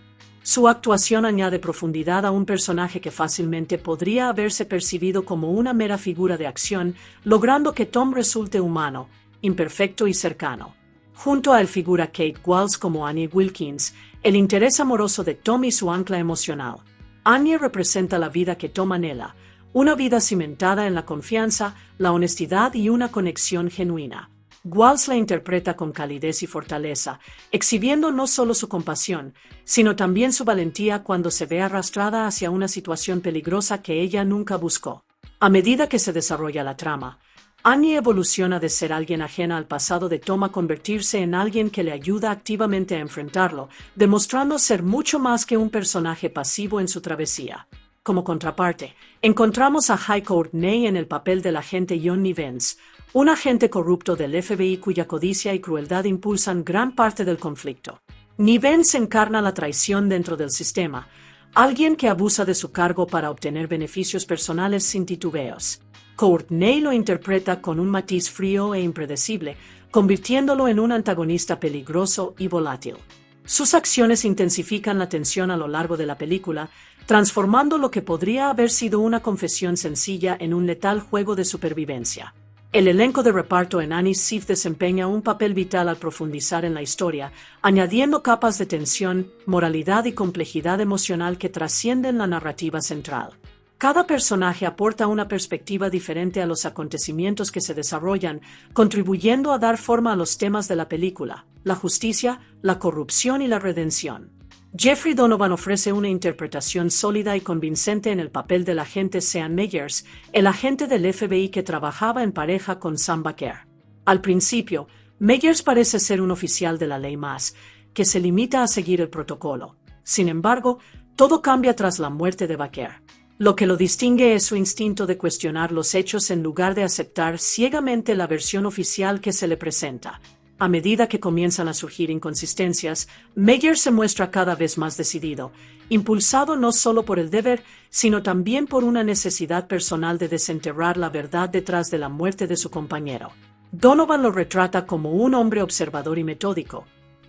Su actuación añade profundidad a un personaje que fácilmente podría haberse percibido como una mera figura de acción, logrando que Tom resulte humano, imperfecto y cercano. Junto a él figura Kate Walsh como Annie Wilkins, el interés amoroso de Tom y su ancla emocional. Annie representa la vida que Tom anhela, una vida cimentada en la confianza, la honestidad y una conexión genuina. Walsh la interpreta con calidez y fortaleza, exhibiendo no solo su compasión, sino también su valentía cuando se ve arrastrada hacia una situación peligrosa que ella nunca buscó. A medida que se desarrolla la trama, Annie evoluciona de ser alguien ajena al pasado de Tom a convertirse en alguien que le ayuda activamente a enfrentarlo, demostrando ser mucho más que un personaje pasivo en su travesía. Como contraparte, encontramos a Jai Courtney en el papel del agente Johnny Vance, un agente corrupto del FBI cuya codicia y crueldad impulsan gran parte del conflicto. Vance encarna la traición dentro del sistema, alguien que abusa de su cargo para obtener beneficios personales sin titubeos. Courtney lo interpreta con un matiz frío e impredecible, convirtiéndolo en un antagonista peligroso y volátil. Sus acciones intensifican la tensión a lo largo de la película, transformando lo que podría haber sido una confesión sencilla en un letal juego de supervivencia. El elenco de reparto en Annie's Sif desempeña un papel vital al profundizar en la historia, añadiendo capas de tensión, moralidad y complejidad emocional que trascienden la narrativa central. Cada personaje aporta una perspectiva diferente a los acontecimientos que se desarrollan, contribuyendo a dar forma a los temas de la película: la justicia, la corrupción y la redención. Jeffrey Donovan ofrece una interpretación sólida y convincente en el papel del agente Sean Meyers, el agente del FBI que trabajaba en pareja con Sam Baker. Al principio, Meyers parece ser un oficial de la ley más, que se limita a seguir el protocolo. Sin embargo, todo cambia tras la muerte de Baker. Lo que lo distingue es su instinto de cuestionar los hechos en lugar de aceptar ciegamente la versión oficial que se le presenta. A medida que comienzan a surgir inconsistencias, Meyers se muestra cada vez más decidido, impulsado no solo por el deber, sino también por una necesidad personal de desenterrar la verdad detrás de la muerte de su compañero. Donovan lo retrata como un hombre observador y metódico,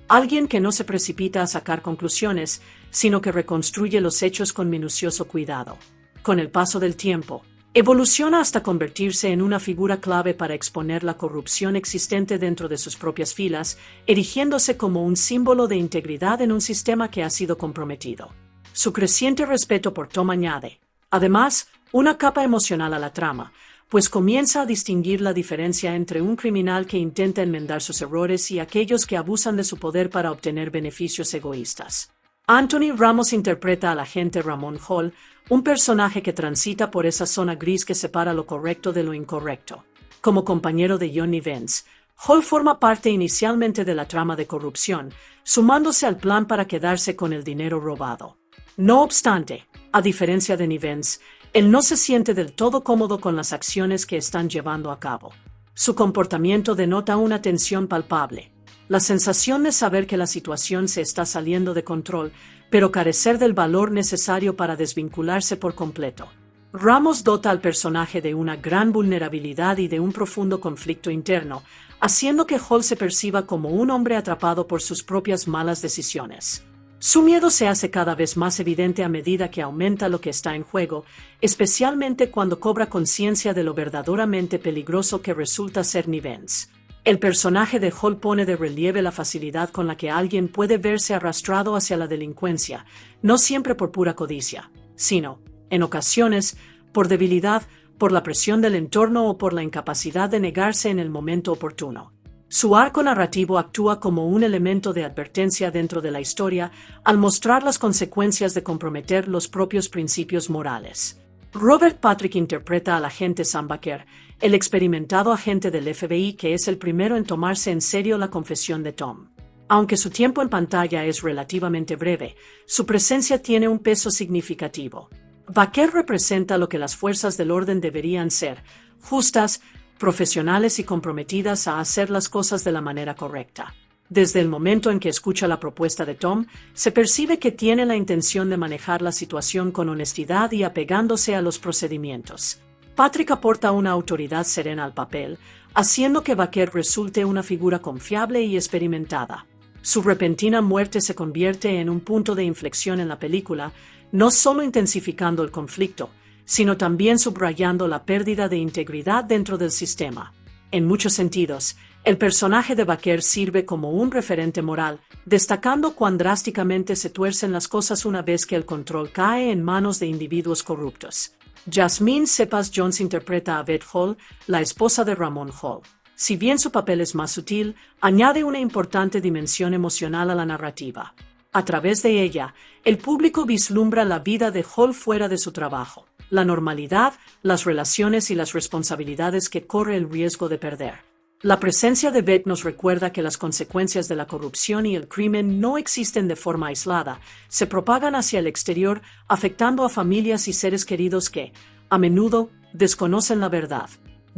alguien que no se precipita a sacar conclusiones, sino que reconstruye los hechos con minucioso cuidado. Con el paso del tiempo, evoluciona hasta convertirse en una figura clave para exponer la corrupción existente dentro de sus propias filas, erigiéndose como un símbolo de integridad en un sistema que ha sido comprometido. Su creciente respeto por Tom añade, además, una capa emocional a la trama, pues comienza a distinguir la diferencia entre un criminal que intenta enmendar sus errores y aquellos que abusan de su poder para obtener beneficios egoístas. Anthony Ramos interpreta al agente Ramon Hall, un personaje que transita por esa zona gris que separa lo correcto de lo incorrecto. Como compañero de Johnny Vance, Hall forma parte inicialmente de la trama de corrupción, sumándose al plan para quedarse con el dinero robado. No obstante, a diferencia de Vance, él no se siente del todo cómodo con las acciones que están llevando a cabo. Su comportamiento denota una tensión palpable, la sensación de saber que la situación se está saliendo de control, pero carecer del valor necesario para desvincularse por completo. Ramos dota al personaje de una gran vulnerabilidad y de un profundo conflicto interno, haciendo que Hall se perciba como un hombre atrapado por sus propias malas decisiones. Su miedo se hace cada vez más evidente a medida que aumenta lo que está en juego, especialmente cuando cobra conciencia de lo verdaderamente peligroso que resulta ser Vance. El personaje de Hall pone de relieve la facilidad con la que alguien puede verse arrastrado hacia la delincuencia, no siempre por pura codicia, sino, en ocasiones, por debilidad, por la presión del entorno o por la incapacidad de negarse en el momento oportuno. Su arco narrativo actúa como un elemento de advertencia dentro de la historia al mostrar las consecuencias de comprometer los propios principios morales. Robert Patrick interpreta al agente Sam Baker, el experimentado agente del FBI que es el primero en tomarse en serio la confesión de Tom. Aunque su tiempo en pantalla es relativamente breve, su presencia tiene un peso significativo. Baker representa lo que las fuerzas del orden deberían ser: justas, profesionales y comprometidas a hacer las cosas de la manera correcta. Desde el momento en que escucha la propuesta de Tom, se percibe que tiene la intención de manejar la situación con honestidad y apegándose a los procedimientos. Patrick aporta una autoridad serena al papel, haciendo que Baker resulte una figura confiable y experimentada. Su repentina muerte se convierte en un punto de inflexión en la película, no solo intensificando el conflicto, sino también subrayando la pérdida de integridad dentro del sistema. En muchos sentidos, el personaje de Baker sirve como un referente moral, destacando cuán drásticamente se tuercen las cosas una vez que el control cae en manos de individuos corruptos. Jasmine Cephas-Jones interpreta a Beth Hall, la esposa de Ramon Hall. Si bien su papel es más sutil, añade una importante dimensión emocional a la narrativa. A través de ella, el público vislumbra la vida de Hall fuera de su trabajo, la normalidad, las relaciones y las responsabilidades que corre el riesgo de perder. La presencia de Beth nos recuerda que las consecuencias de la corrupción y el crimen no existen de forma aislada, se propagan hacia el exterior, afectando a familias y seres queridos que, a menudo, desconocen la verdad.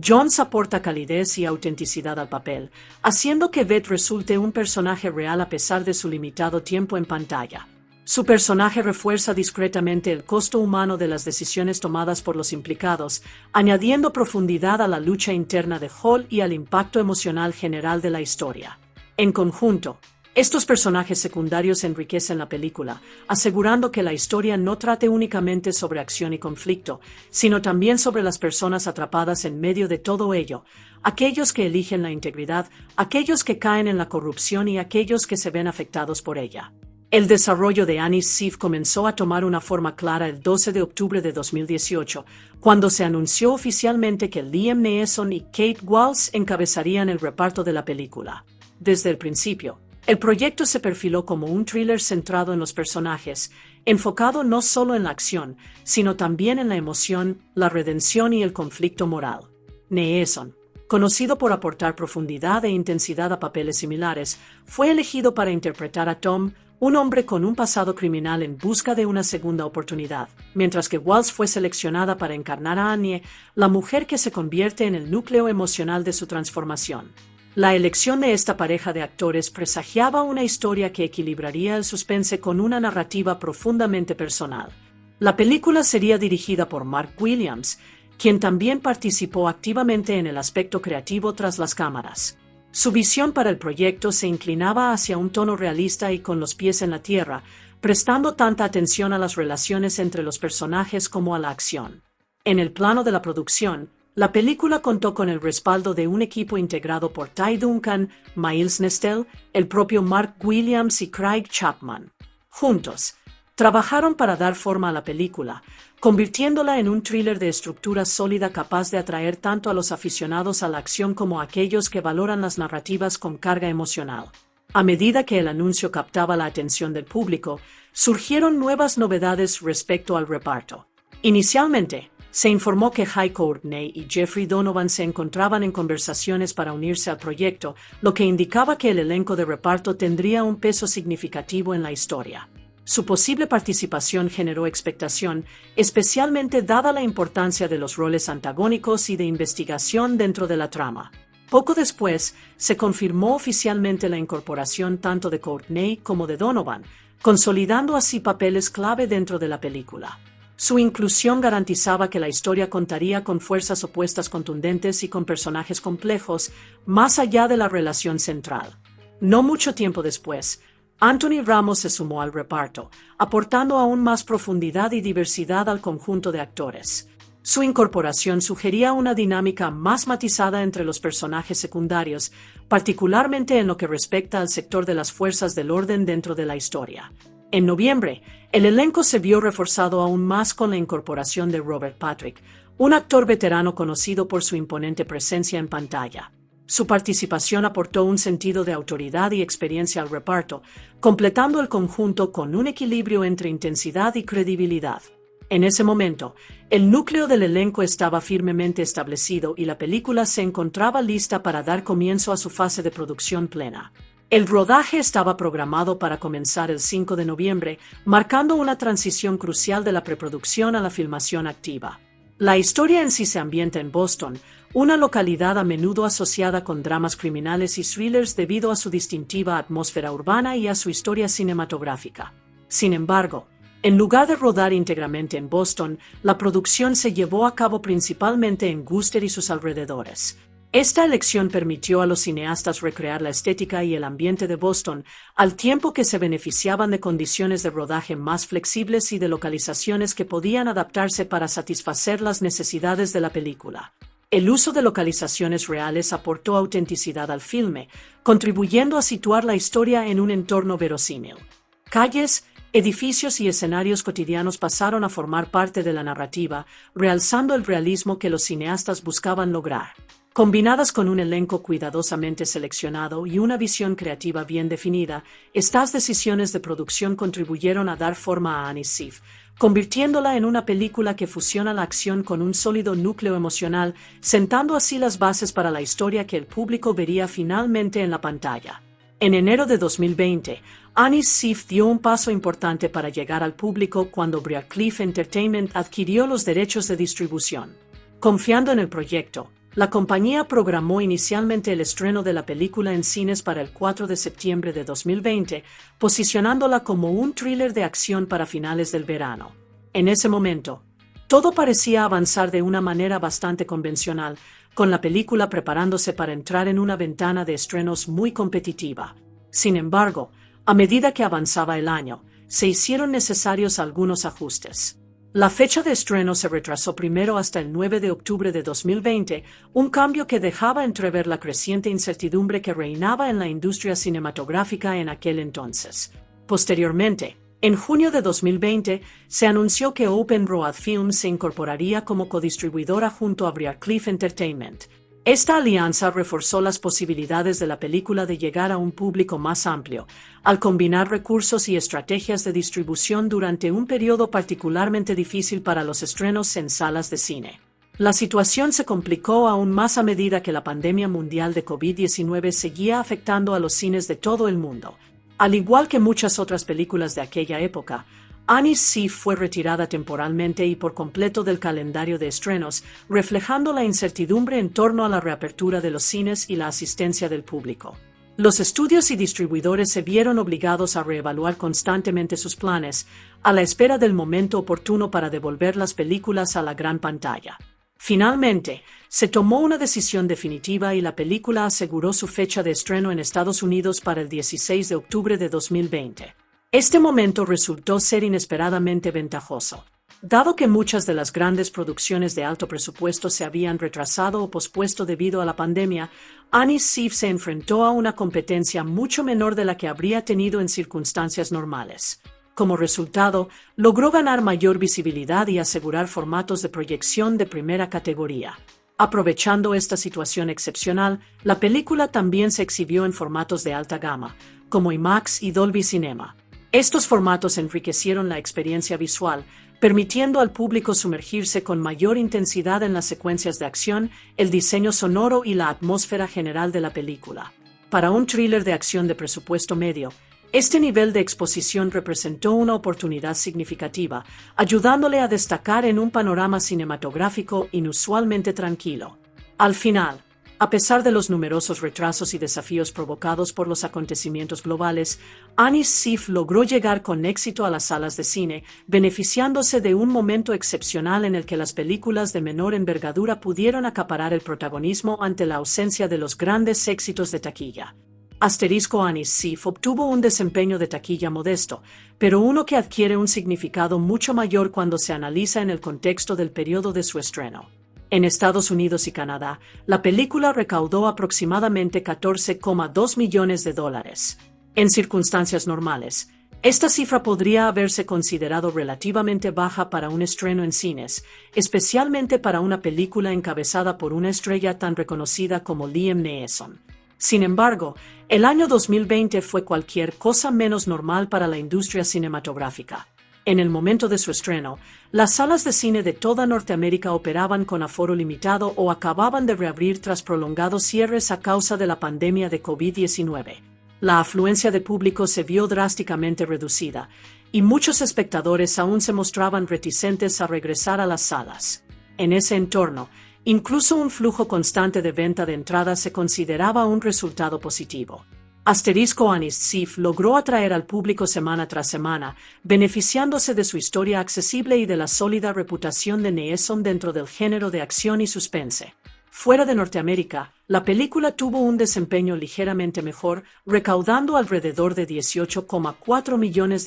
Jones aporta calidez y autenticidad al papel, haciendo que Beth resulte un personaje real a pesar de su limitado tiempo en pantalla. Su personaje refuerza discretamente el costo humano de las decisiones tomadas por los implicados, añadiendo profundidad a la lucha interna de Hall y al impacto emocional general de la historia. En conjunto, estos personajes secundarios enriquecen la película, asegurando que la historia no trate únicamente sobre acción y conflicto, sino también sobre las personas atrapadas en medio de todo ello, aquellos que eligen la integridad, aquellos que caen en la corrupción y aquellos que se ven afectados por ella. El desarrollo de Anis Sif comenzó a tomar una forma clara el 12 de octubre de 2018, cuando se anunció oficialmente que Liam Neeson y Kate Walsh encabezarían el reparto de la película. Desde el principio, el proyecto se perfiló como un thriller centrado en los personajes, enfocado no solo en la acción, sino también en la emoción, la redención y el conflicto moral. Neeson, conocido por aportar profundidad e intensidad a papeles similares, fue elegido para interpretar a Tom, un hombre con un pasado criminal en busca de una segunda oportunidad, mientras que Walsh fue seleccionada para encarnar a Anya, la mujer que se convierte en el núcleo emocional de su transformación. La elección de esta pareja de actores presagiaba una historia que equilibraría el suspense con una narrativa profundamente personal. La película sería dirigida por Mark Williams, quien también participó activamente en el aspecto creativo tras las cámaras. Su visión para el proyecto se inclinaba hacia un tono realista y con los pies en la tierra, prestando tanta atención a las relaciones entre los personajes como a la acción. En el plano de la producción, la película contó con el respaldo de un equipo integrado por Ty Duncan, Miles Nestel, el propio Mark Williams y Craig Chapman. Juntos, trabajaron para dar forma a la película, convirtiéndola en un thriller de estructura sólida capaz de atraer tanto a los aficionados a la acción como a aquellos que valoran las narrativas con carga emocional. A medida que el anuncio captaba la atención del público, surgieron nuevas novedades respecto al reparto. Inicialmente, se informó que Jai Courtney y Jeffrey Donovan se encontraban en conversaciones para unirse al proyecto, lo que indicaba que el elenco de reparto tendría un peso significativo en la historia. Su posible participación generó expectación, especialmente dada la importancia de los roles antagónicos y de investigación dentro de la trama. Poco después, se confirmó oficialmente la incorporación tanto de Courtney como de Donovan, consolidando así papeles clave dentro de la película. Su inclusión garantizaba que la historia contaría con fuerzas opuestas contundentes y con personajes complejos, más allá de la relación central. No mucho tiempo después, Anthony Ramos se sumó al reparto, aportando aún más profundidad y diversidad al conjunto de actores. Su incorporación sugería una dinámica más matizada entre los personajes secundarios, particularmente en lo que respecta al sector de las fuerzas del orden dentro de la historia. En noviembre, el elenco se vio reforzado aún más con la incorporación de Robert Patrick, un actor veterano conocido por su imponente presencia en pantalla. Su participación aportó un sentido de autoridad y experiencia al reparto, completando el conjunto con un equilibrio entre intensidad y credibilidad. En ese momento, el núcleo del elenco estaba firmemente establecido y la película se encontraba lista para dar comienzo a su fase de producción plena. El rodaje estaba programado para comenzar el 5 de noviembre, marcando una transición crucial de la preproducción a la filmación activa. La historia en sí se ambienta en Boston, una localidad a menudo asociada con dramas criminales y thrillers debido a su distintiva atmósfera urbana y a su historia cinematográfica. Sin embargo, en lugar de rodar íntegramente en Boston, la producción se llevó a cabo principalmente en Worcester y sus alrededores. Esta elección permitió a los cineastas recrear la estética y el ambiente de Boston, al tiempo que se beneficiaban de condiciones de rodaje más flexibles y de localizaciones que podían adaptarse para satisfacer las necesidades de la película. El uso de localizaciones reales aportó autenticidad al filme, contribuyendo a situar la historia en un entorno verosímil. Calles, edificios y escenarios cotidianos pasaron a formar parte de la narrativa, realzando el realismo que los cineastas buscaban lograr. Combinadas con un elenco cuidadosamente seleccionado y una visión creativa bien definida, estas decisiones de producción contribuyeron a dar forma a Annie Ziff, convirtiéndola en una película que fusiona la acción con un sólido núcleo emocional, sentando así las bases para la historia que el público vería finalmente en la pantalla. En enero de 2020, Annie Ziff dio un paso importante para llegar al público cuando Briarcliff Entertainment adquirió los derechos de distribución. Confiando en el proyecto, la compañía programó inicialmente el estreno de la película en cines para el 4 de septiembre de 2020, posicionándola como un thriller de acción para finales del verano. En ese momento, todo parecía avanzar de una manera bastante convencional, con la película preparándose para entrar en una ventana de estrenos muy competitiva. Sin embargo, a medida que avanzaba el año, se hicieron necesarios algunos ajustes. La fecha de estreno se retrasó primero hasta el 9 de octubre de 2020, un cambio que dejaba entrever la creciente incertidumbre que reinaba en la industria cinematográfica en aquel entonces. Posteriormente, en junio de 2020, se anunció que Open Road Films se incorporaría como codistribuidora junto a Briarcliff Entertainment. Esta alianza reforzó las posibilidades de la película de llegar a un público más amplio, al combinar recursos y estrategias de distribución durante un periodo particularmente difícil para los estrenos en salas de cine. La situación se complicó aún más a medida que la pandemia mundial de COVID-19 seguía afectando a los cines de todo el mundo. Al igual que muchas otras películas de aquella época, Annie Ziff fue retirada temporalmente y por completo del calendario de estrenos, reflejando la incertidumbre en torno a la reapertura de los cines y la asistencia del público. Los estudios y distribuidores se vieron obligados a reevaluar constantemente sus planes, a la espera del momento oportuno para devolver las películas a la gran pantalla. Finalmente, se tomó una decisión definitiva y la película aseguró su fecha de estreno en Estados Unidos para el 16 de octubre de 2020. Este momento resultó ser inesperadamente ventajoso. Dado que muchas de las grandes producciones de alto presupuesto se habían retrasado o pospuesto debido a la pandemia, Annie Ziff se enfrentó a una competencia mucho menor de la que habría tenido en circunstancias normales. Como resultado, logró ganar mayor visibilidad y asegurar formatos de proyección de primera categoría. Aprovechando esta situación excepcional, la película también se exhibió en formatos de alta gama, como IMAX y Dolby Cinema. Estos formatos enriquecieron la experiencia visual, permitiendo al público sumergirse con mayor intensidad en las secuencias de acción, el diseño sonoro y la atmósfera general de la película. Para un thriller de acción de presupuesto medio, este nivel de exposición representó una oportunidad significativa, ayudándole a destacar en un panorama cinematográfico inusualmente tranquilo. Al final, a pesar de los numerosos retrasos y desafíos provocados por los acontecimientos globales, Annie Ziff logró llegar con éxito a las salas de cine, beneficiándose de un momento excepcional en el que las películas de menor envergadura pudieron acaparar el protagonismo ante la ausencia de los grandes éxitos de taquilla. Annie Ziff obtuvo un desempeño de taquilla modesto, pero uno que adquiere un significado mucho mayor cuando se analiza en el contexto del periodo de su estreno. En Estados Unidos y Canadá, la película recaudó aproximadamente $14,2 millones. En circunstancias normales, Esta cifra podría haberse considerado relativamente baja para un estreno en cines, especialmente para una película encabezada por una estrella tan reconocida como Liam Neeson. Sin embargo, el año 2020 fue cualquier cosa menos normal para la industria cinematográfica. En el momento de su estreno, las salas de cine de toda Norteamérica operaban con aforo limitado o acababan de reabrir tras prolongados cierres a causa de la pandemia de COVID-19. La afluencia de público se vio drásticamente reducida, y muchos espectadores aún se mostraban reticentes a regresar a las salas. En ese entorno, incluso un flujo constante de venta de entradas se consideraba un resultado positivo. Honest Thief logró atraer al público semana tras semana, beneficiándose de su historia accesible y de la sólida reputación de Neeson dentro del género de acción y suspense. Fuera de Norteamérica, la película tuvo un desempeño ligeramente mejor, recaudando alrededor de $18,4 millones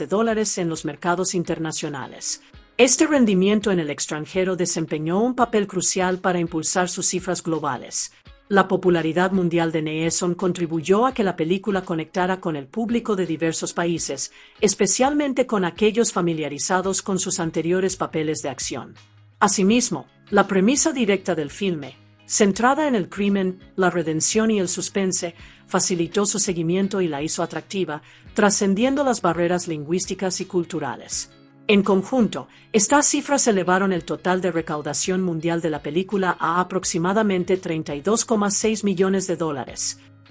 en los mercados internacionales. Este rendimiento en el extranjero desempeñó un papel crucial para impulsar sus cifras globales. La popularidad mundial de Neeson contribuyó a que la película conectara con el público de diversos países, especialmente con aquellos familiarizados con sus anteriores papeles de acción. Asimismo, la premisa directa del filme, centrada en el crimen, la redención y el suspense, facilitó su seguimiento y la hizo atractiva, trascendiendo las barreras lingüísticas y culturales. En conjunto, estas cifras elevaron el total de recaudación mundial de la película a aproximadamente $32,6 millones.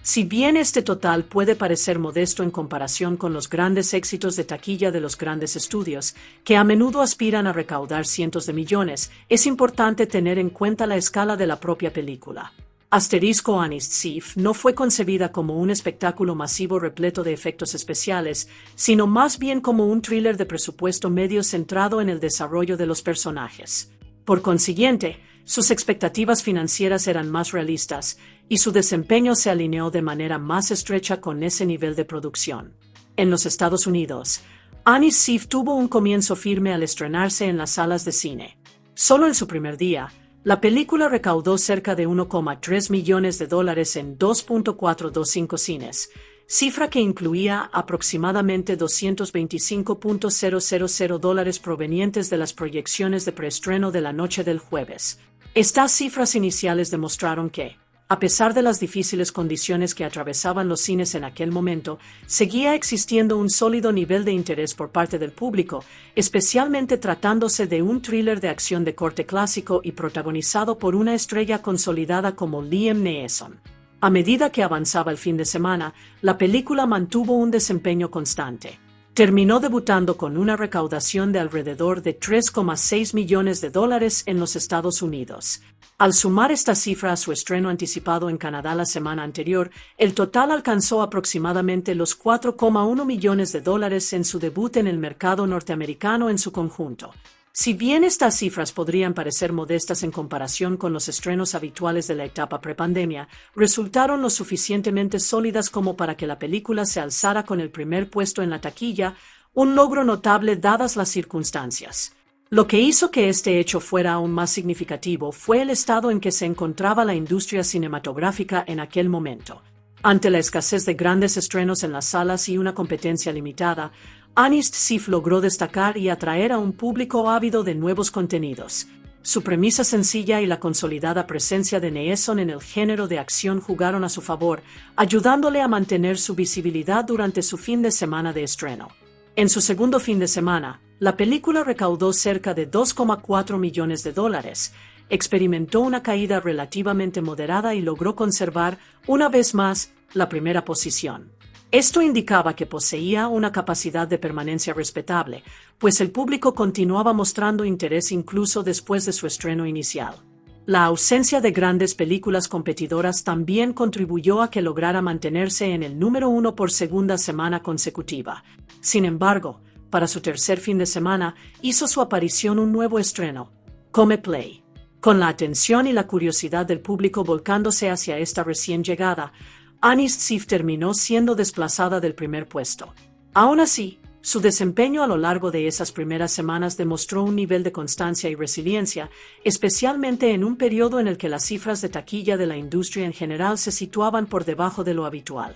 Si bien este total puede parecer modesto en comparación con los grandes éxitos de taquilla de los grandes estudios, que a menudo aspiran a recaudar cientos de millones, es importante tener en cuenta la escala de la propia película. Honest Thief no fue concebida como un espectáculo masivo repleto de efectos especiales, sino más bien como un thriller de presupuesto medio centrado en el desarrollo de los personajes. Por consiguiente, sus expectativas financieras eran más realistas, y su desempeño se alineó de manera más estrecha con ese nivel de producción. En los Estados Unidos, Honest Thief tuvo un comienzo firme al estrenarse en las salas de cine. Solo en su primer día, la película recaudó cerca de $1,3 millones en 2.425 cines, cifra que incluía aproximadamente $225,000 provenientes de las proyecciones de preestreno de la noche del jueves. Estas cifras iniciales demostraron que, a pesar de las difíciles condiciones que atravesaban los cines en aquel momento, seguía existiendo un sólido nivel de interés por parte del público, especialmente tratándose de un thriller de acción de corte clásico y protagonizado por una estrella consolidada como Liam Neeson. A medida que avanzaba el fin de semana, la película mantuvo un desempeño constante. Terminó debutando con una recaudación de alrededor de $3,6 millones en los Estados Unidos. Al sumar esta cifra a su estreno anticipado en Canadá la semana anterior, el total alcanzó aproximadamente los $4,1 millones en su debut en el mercado norteamericano en su conjunto. Si bien estas cifras podrían parecer modestas en comparación con los estrenos habituales de la etapa prepandemia, resultaron lo suficientemente sólidas como para que la película se alzara con el primer puesto en la taquilla, un logro notable dadas las circunstancias. Lo que hizo que este hecho fuera aún más significativo fue el estado en que se encontraba la industria cinematográfica en aquel momento. Ante la escasez de grandes estrenos en las salas y una competencia limitada, Honest Thief logró destacar y atraer a un público ávido de nuevos contenidos. Su premisa sencilla y la consolidada presencia de Neeson en el género de acción jugaron a su favor, ayudándole a mantener su visibilidad durante su fin de semana de estreno. En su segundo fin de semana, la película recaudó cerca de $2,4 millones, experimentó una caída relativamente moderada y logró conservar, una vez más, la primera posición. Esto indicaba que poseía una capacidad de permanencia respetable, pues el público continuaba mostrando interés incluso después de su estreno inicial. La ausencia de grandes películas competidoras también contribuyó a que lograra mantenerse en el número 1 por segunda semana consecutiva. Sin embargo, para su tercer fin de semana, hizo su aparición un nuevo estreno, Come Play. Con la atención y la curiosidad del público volcándose hacia esta recién llegada, Honest Thief terminó siendo desplazada del primer puesto. Aún así, su desempeño a lo largo de esas primeras semanas demostró un nivel de constancia y resiliencia, especialmente en un periodo en el que las cifras de taquilla de la industria en general se situaban por debajo de lo habitual.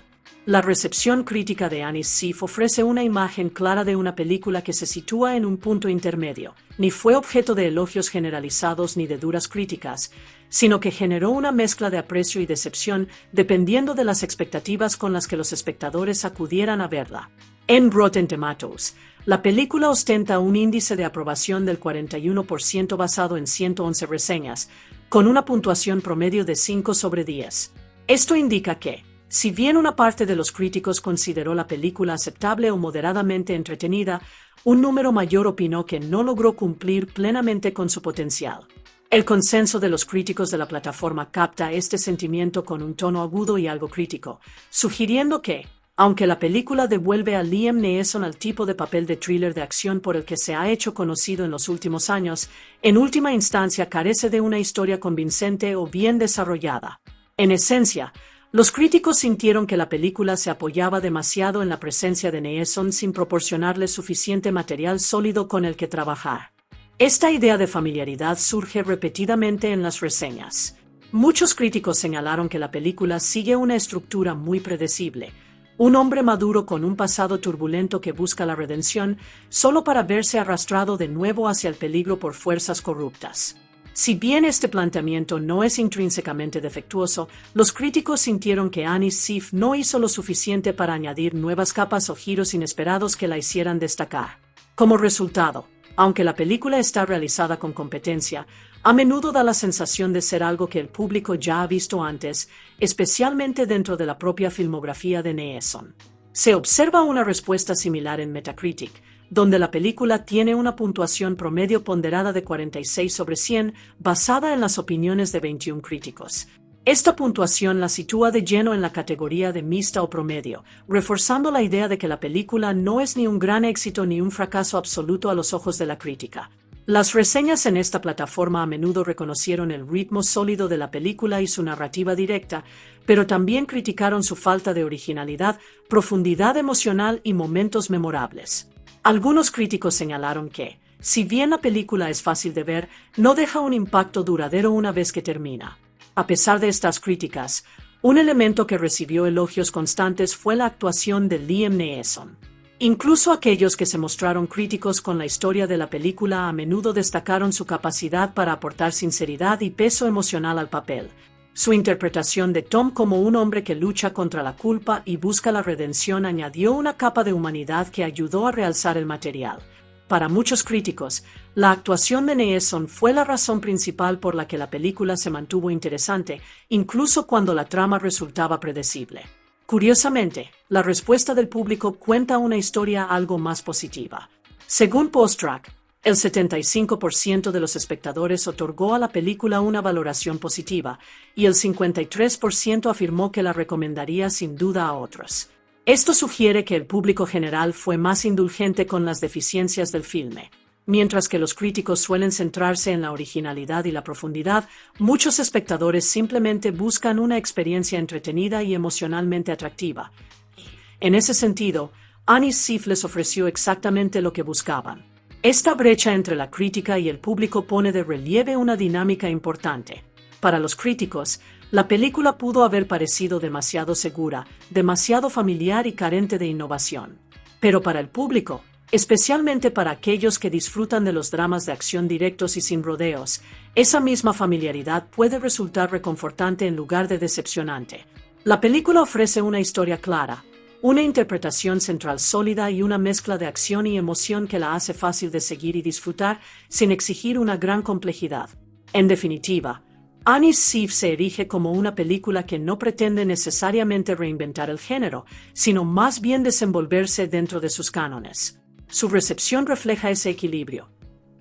La recepción crítica de Anis Sif ofrece una imagen clara de una película que se sitúa en un punto intermedio, ni fue objeto de elogios generalizados ni de duras críticas, sino que generó una mezcla de aprecio y decepción dependiendo de las expectativas con las que los espectadores acudieran a verla. En Rotten Tomatoes, la película ostenta un índice de aprobación del 41% basado en 111 reseñas, con una puntuación promedio de 5 sobre 10. Esto indica que, si bien una parte de los críticos consideró la película aceptable o moderadamente entretenida, un número mayor opinó que no logró cumplir plenamente con su potencial. El consenso de los críticos de la plataforma capta este sentimiento con un tono agudo y algo crítico, sugiriendo que, aunque la película devuelve a Liam Neeson al tipo de papel de thriller de acción por el que se ha hecho conocido en los últimos años, en última instancia carece de una historia convincente o bien desarrollada. En esencia, los críticos sintieron que la película se apoyaba demasiado en la presencia de Neeson sin proporcionarle suficiente material sólido con el que trabajar. Esta idea de familiaridad surge repetidamente en las reseñas. Muchos críticos señalaron que la película sigue una estructura muy predecible. Un hombre maduro con un pasado turbulento que busca la redención solo para verse arrastrado de nuevo hacia el peligro por fuerzas corruptas. Si bien este planteamiento no es intrínsecamente defectuoso, los críticos sintieron que Anis Sif no hizo lo suficiente para añadir nuevas capas o giros inesperados que la hicieran destacar. Como resultado, aunque la película está realizada con competencia, a menudo da la sensación de ser algo que el público ya ha visto antes, especialmente dentro de la propia filmografía de Neeson. Se observa una respuesta similar en Metacritic, donde la película tiene una puntuación promedio ponderada de 46 sobre 100, basada en las opiniones de 21 críticos. Esta puntuación la sitúa de lleno en la categoría de mixta o promedio, reforzando la idea de que la película no es ni un gran éxito ni un fracaso absoluto a los ojos de la crítica. Las reseñas en esta plataforma a menudo reconocieron el ritmo sólido de la película y su narrativa directa, pero también criticaron su falta de originalidad, profundidad emocional y momentos memorables. Algunos críticos señalaron que, si bien la película es fácil de ver, no deja un impacto duradero una vez que termina. A pesar de estas críticas, un elemento que recibió elogios constantes fue la actuación de Liam Neeson. Incluso aquellos que se mostraron críticos con la historia de la película a menudo destacaron su capacidad para aportar sinceridad y peso emocional al papel. Su interpretación de Tom como un hombre que lucha contra la culpa y busca la redención añadió una capa de humanidad que ayudó a realzar el material. Para muchos críticos, la actuación de Neeson fue la razón principal por la que la película se mantuvo interesante, incluso cuando la trama resultaba predecible. Curiosamente, la respuesta del público cuenta una historia algo más positiva. Según PostTrack, el 75% de los espectadores otorgó a la película una valoración positiva y el 53% afirmó que la recomendaría sin duda a otros. Esto sugiere que el público general fue más indulgente con las deficiencias del filme. Mientras que los críticos suelen centrarse en la originalidad y la profundidad, muchos espectadores simplemente buscan una experiencia entretenida y emocionalmente atractiva. En ese sentido, Anis Sif les ofreció exactamente lo que buscaban. Esta brecha entre la crítica y el público pone de relieve una dinámica importante. Para los críticos, la película pudo haber parecido demasiado segura, demasiado familiar y carente de innovación. Pero para el público, especialmente para aquellos que disfrutan de los dramas de acción directos y sin rodeos, esa misma familiaridad puede resultar reconfortante en lugar de decepcionante. La película ofrece una historia clara, una interpretación central sólida y una mezcla de acción y emoción que la hace fácil de seguir y disfrutar sin exigir una gran complejidad. En definitiva, Anis Sif se erige como una película que no pretende necesariamente reinventar el género, sino más bien desenvolverse dentro de sus cánones. Su recepción refleja ese equilibrio.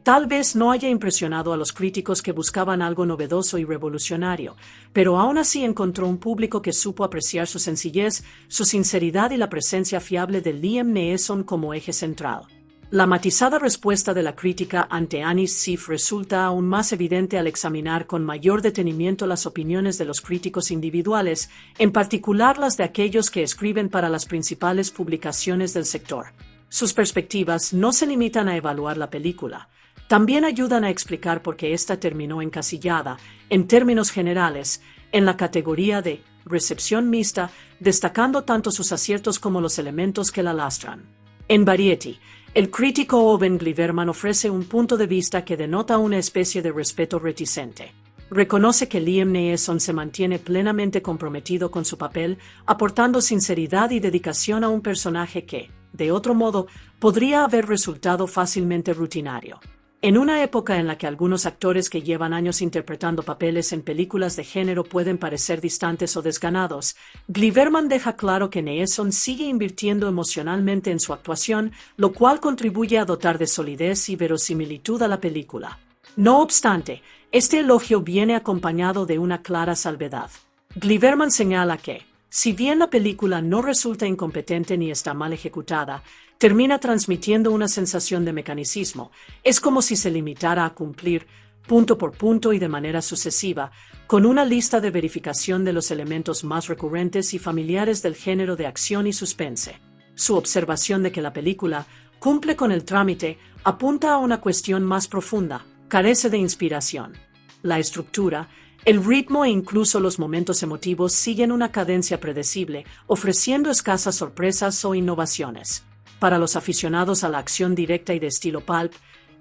Tal vez no haya impresionado a los críticos que buscaban algo novedoso y revolucionario, pero aún así encontró un público que supo apreciar su sencillez, su sinceridad y la presencia fiable de Liam Neeson como eje central. La matizada respuesta de la crítica ante Anis Sif resulta aún más evidente al examinar con mayor detenimiento las opiniones de los críticos individuales, en particular las de aquellos que escriben para las principales publicaciones del sector. Sus perspectivas no se limitan a evaluar la película. También ayudan a explicar por qué ésta terminó encasillada, en términos generales, en la categoría de recepción mixta, destacando tanto sus aciertos como los elementos que la lastran. En Variety, el crítico Owen Gleiberman ofrece un punto de vista que denota una especie de respeto reticente. Reconoce que Liam Neeson se mantiene plenamente comprometido con su papel, aportando sinceridad y dedicación a un personaje que, de otro modo, podría haber resultado fácilmente rutinario. En una época en la que algunos actores que llevan años interpretando papeles en películas de género pueden parecer distantes o desganados, Gleiberman deja claro que Neeson sigue invirtiendo emocionalmente en su actuación, lo cual contribuye a dotar de solidez y verosimilitud a la película. No obstante, este elogio viene acompañado de una clara salvedad. Gleiberman señala que, si bien la película no resulta incompetente ni está mal ejecutada, termina transmitiendo una sensación de mecanicismo. Es como si se limitara a cumplir, punto por punto y de manera sucesiva, con una lista de verificación de los elementos más recurrentes y familiares del género de acción y suspense. Su observación de que la película cumple con el trámite apunta a una cuestión más profunda: carece de inspiración. La estructura, el ritmo e incluso los momentos emotivos siguen una cadencia predecible, ofreciendo escasas sorpresas o innovaciones. Para los aficionados a la acción directa y de estilo pulp,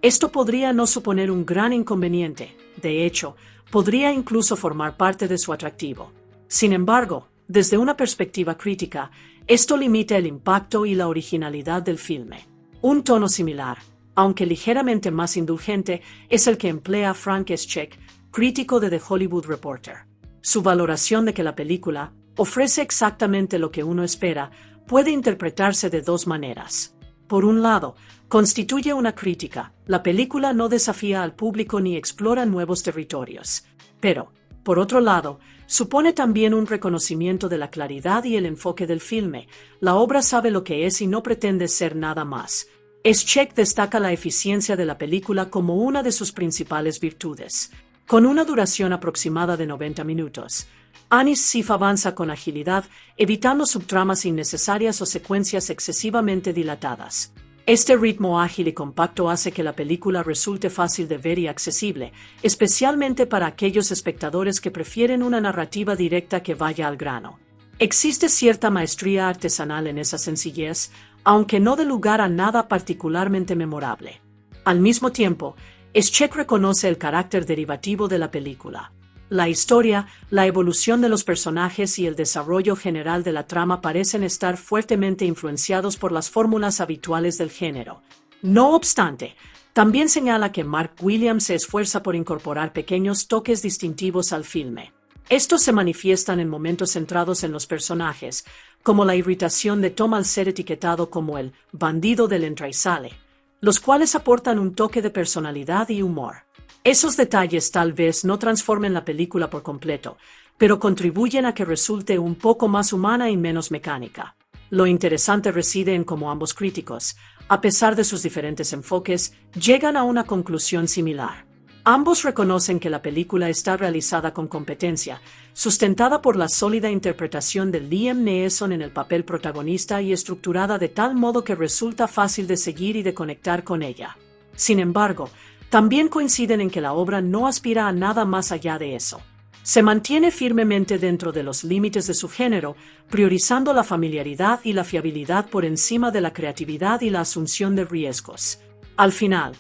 esto podría no suponer un gran inconveniente. De hecho, podría incluso formar parte de su atractivo. Sin embargo, desde una perspectiva crítica, esto limita el impacto y la originalidad del filme. Un tono similar, aunque ligeramente más indulgente, es el que emplea Frank Eschek, crítico de The Hollywood Reporter. Su valoración de que la película ofrece exactamente lo que uno espera puede interpretarse de dos maneras. Por un lado, constituye una crítica. La película no desafía al público ni explora nuevos territorios. Pero, por otro lado, supone también un reconocimiento de la claridad y el enfoque del filme. La obra sabe lo que es y no pretende ser nada más. Eschek destaca la eficiencia de la película como una de sus principales virtudes. Con una duración aproximada de 90 minutos, Anis Sif avanza con agilidad, evitando subtramas innecesarias o secuencias excesivamente dilatadas. Este ritmo ágil y compacto hace que la película resulte fácil de ver y accesible, especialmente para aquellos espectadores que prefieren una narrativa directa que vaya al grano. Existe cierta maestría artesanal en esa sencillez, aunque no dé lugar a nada particularmente memorable. Al mismo tiempo, Eschek reconoce el carácter derivativo de la película. La historia, la evolución de los personajes y el desarrollo general de la trama parecen estar fuertemente influenciados por las fórmulas habituales del género. No obstante, también señala que Mark Williams se esfuerza por incorporar pequeños toques distintivos al filme. Estos se manifiestan en momentos centrados en los personajes, como la irritación de Tom al ser etiquetado como el bandido del entra y sale, los cuales aportan un toque de personalidad y humor. Esos detalles tal vez no transformen la película por completo, pero contribuyen a que resulte un poco más humana y menos mecánica. Lo interesante reside en cómo ambos críticos, a pesar de sus diferentes enfoques, llegan a una conclusión similar. Ambos reconocen que la película está realizada con competencia, sustentada por la sólida interpretación de Liam Neeson en el papel protagonista y estructurada de tal modo que resulta fácil de seguir y de conectar con ella. Sin embargo, también coinciden en que la obra no aspira a nada más allá de eso. Se mantiene firmemente dentro de los límites de su género, priorizando la familiaridad y la fiabilidad por encima de la creatividad y la asunción de riesgos. Al final,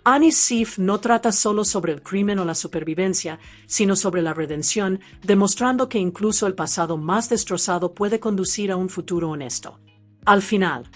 Anis Sif no trata solo sobre el crimen o la supervivencia, sino sobre la redención, demostrando que incluso el pasado más destrozado puede conducir a un futuro honesto. Al final,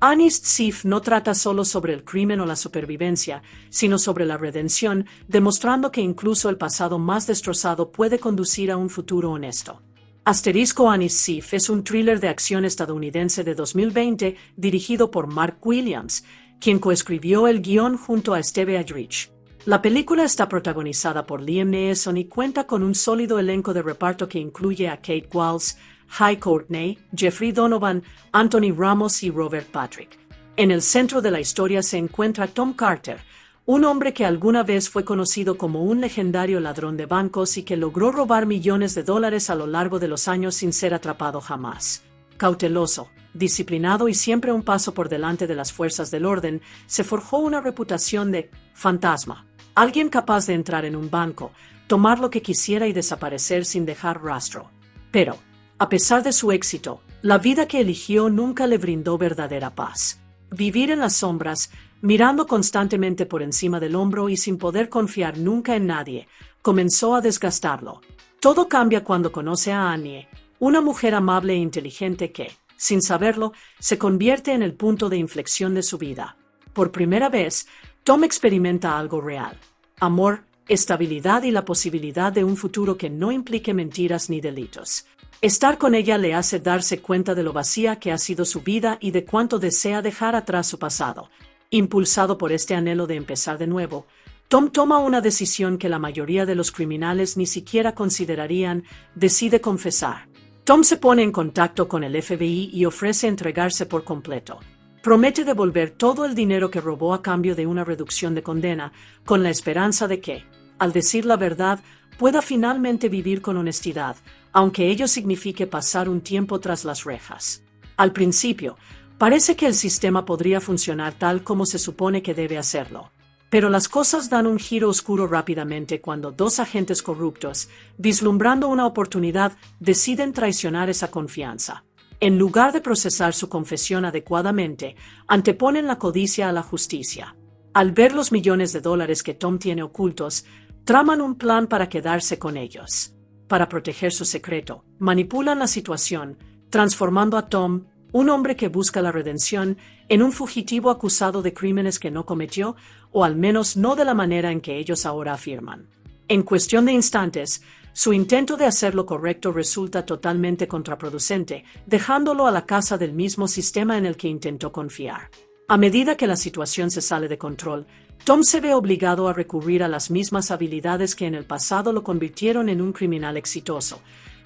Anis Sif no trata solo sobre el crimen o la supervivencia, sino sobre la redención, demostrando que incluso el pasado más destrozado puede conducir a un futuro honesto. Anis Sif es un thriller de acción estadounidense de 2020 dirigido por Mark Williams, quien coescribió el guión junto a Steve Aldrich. La película está protagonizada por Liam Neeson y cuenta con un sólido elenco de reparto que incluye a Kate Walsh, Jai Courtney, Jeffrey Donovan, Anthony Ramos y Robert Patrick. En el centro de la historia se encuentra Tom Carter, un hombre que alguna vez fue conocido como un legendario ladrón de bancos y que logró robar millones de dólares a lo largo de los años sin ser atrapado jamás. Cauteloso, disciplinado y siempre un paso por delante de las fuerzas del orden, se forjó una reputación de fantasma, alguien capaz de entrar en un banco, tomar lo que quisiera y desaparecer sin dejar rastro. Pero, A pesar de su éxito, la vida que eligió nunca le brindó verdadera paz. Vivir en las sombras, mirando constantemente por encima del hombro y sin poder confiar nunca en nadie, comenzó a desgastarlo. Todo cambia cuando conoce a Annie, una mujer amable e inteligente que, sin saberlo, se convierte en el punto de inflexión de su vida. Por primera vez, Tom experimenta algo real: amor, estabilidad y la posibilidad de un futuro que no implique mentiras ni delitos. Estar con ella le hace darse cuenta de lo vacía que ha sido su vida y de cuánto desea dejar atrás su pasado. Impulsado por este anhelo de empezar de nuevo, Tom toma una decisión que la mayoría de los criminales ni siquiera considerarían: decide confesar. Tom se pone en contacto con el FBI y ofrece entregarse por completo. Promete devolver todo el dinero que robó a cambio de una reducción de condena, con la esperanza de que, al decir la verdad, pueda finalmente vivir con honestidad, aunque ello signifique pasar un tiempo tras las rejas. Al principio, parece que el sistema podría funcionar tal como se supone que debe hacerlo. Pero las cosas dan un giro oscuro rápidamente cuando dos agentes corruptos, vislumbrando una oportunidad, deciden traicionar esa confianza. En lugar de procesar su confesión adecuadamente, anteponen la codicia a la justicia. Al ver los millones de dólares que Tom tiene ocultos, traman un plan para quedarse con ellos. Para proteger su secreto, manipulan la situación, transformando a Tom, un hombre que busca la redención, en un fugitivo acusado de crímenes que no cometió, o al menos no de la manera en que ellos ahora afirman. En cuestión de instantes, su intento de hacer lo correcto resulta totalmente contraproducente, dejándolo a la casa del mismo sistema en el que intentó confiar. A medida que la situación se sale de control, Tom se ve obligado a recurrir a las mismas habilidades que en el pasado lo convirtieron en un criminal exitoso,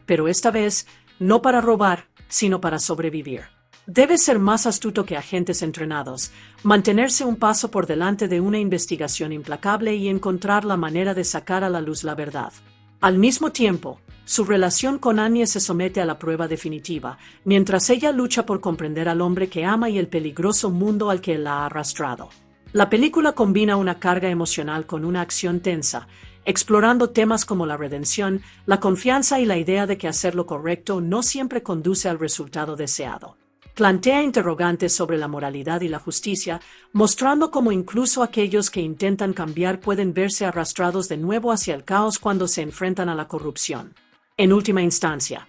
pero esta vez no para robar, sino para sobrevivir. Debe ser más astuto que agentes entrenados, mantenerse un paso por delante de una investigación implacable y encontrar la manera de sacar a la luz la verdad. Al mismo tiempo, su relación con Annie se somete a la prueba definitiva, mientras ella lucha por comprender al hombre que ama y el peligroso mundo al que la ha arrastrado. La película combina una carga emocional con una acción tensa, explorando temas como la redención, la confianza y la idea de que hacer lo correcto no siempre conduce al resultado deseado. Plantea interrogantes sobre la moralidad y la justicia, mostrando cómo incluso aquellos que intentan cambiar pueden verse arrastrados de nuevo hacia el caos cuando se enfrentan a la corrupción. En última instancia,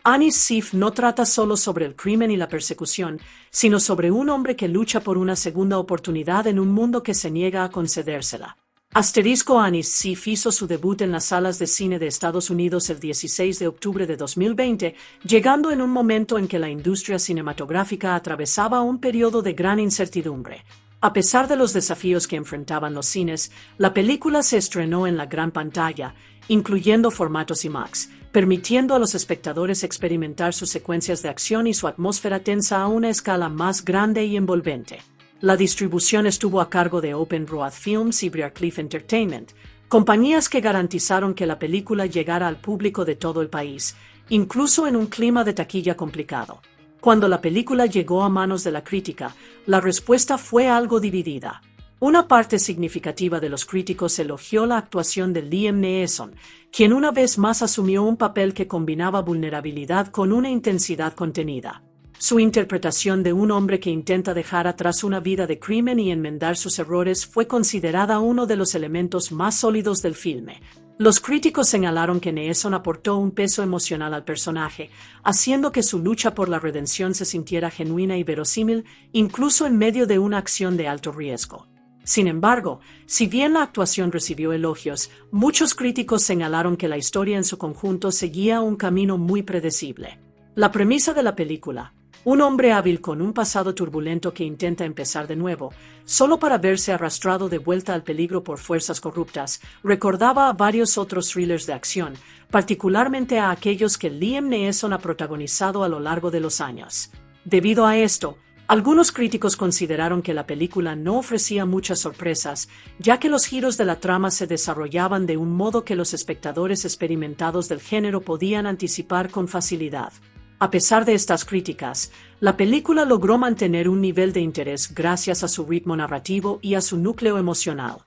Anis Sif no trata solo sobre el crimen y la persecución, sino sobre un hombre que lucha por una segunda oportunidad en un mundo que se niega a concedérsela. Anis Sif hizo su debut en las salas de cine de Estados Unidos el 16 de octubre de 2020, llegando en un momento en que la industria cinematográfica atravesaba un periodo de gran incertidumbre. A pesar de los desafíos que enfrentaban los cines, la película se estrenó en la gran pantalla, incluyendo formatos IMAX, permitiendo a los espectadores experimentar sus secuencias de acción y su atmósfera tensa a una escala más grande y envolvente. La distribución estuvo a cargo de Open Road Films y Briarcliff Entertainment, compañías que garantizaron que la película llegara al público de todo el país, incluso en un clima de taquilla complicado. Cuando la película llegó a manos de la crítica, la respuesta fue algo dividida. Una parte significativa de los críticos elogió la actuación de Liam Neeson, quien una vez más asumió un papel que combinaba vulnerabilidad con una intensidad contenida. Su interpretación de un hombre que intenta dejar atrás una vida de crimen y enmendar sus errores fue considerada uno de los elementos más sólidos del filme. Los críticos señalaron que Neeson aportó un peso emocional al personaje, haciendo que su lucha por la redención se sintiera genuina y verosímil, incluso en medio de una acción de alto riesgo. Sin embargo, si bien la actuación recibió elogios, muchos críticos señalaron que la historia en su conjunto seguía un camino muy predecible. La premisa de la película: un hombre hábil con un pasado turbulento que intenta empezar de nuevo, solo para verse arrastrado de vuelta al peligro por fuerzas corruptas, recordaba a varios otros thrillers de acción, particularmente a aquellos que Liam Neeson ha protagonizado a lo largo de los años. Debido a esto, algunos críticos consideraron que la película no ofrecía muchas sorpresas, ya que los giros de la trama se desarrollaban de un modo que los espectadores experimentados del género podían anticipar con facilidad. A pesar de estas críticas, la película logró mantener un nivel de interés gracias a su ritmo narrativo y a su núcleo emocional.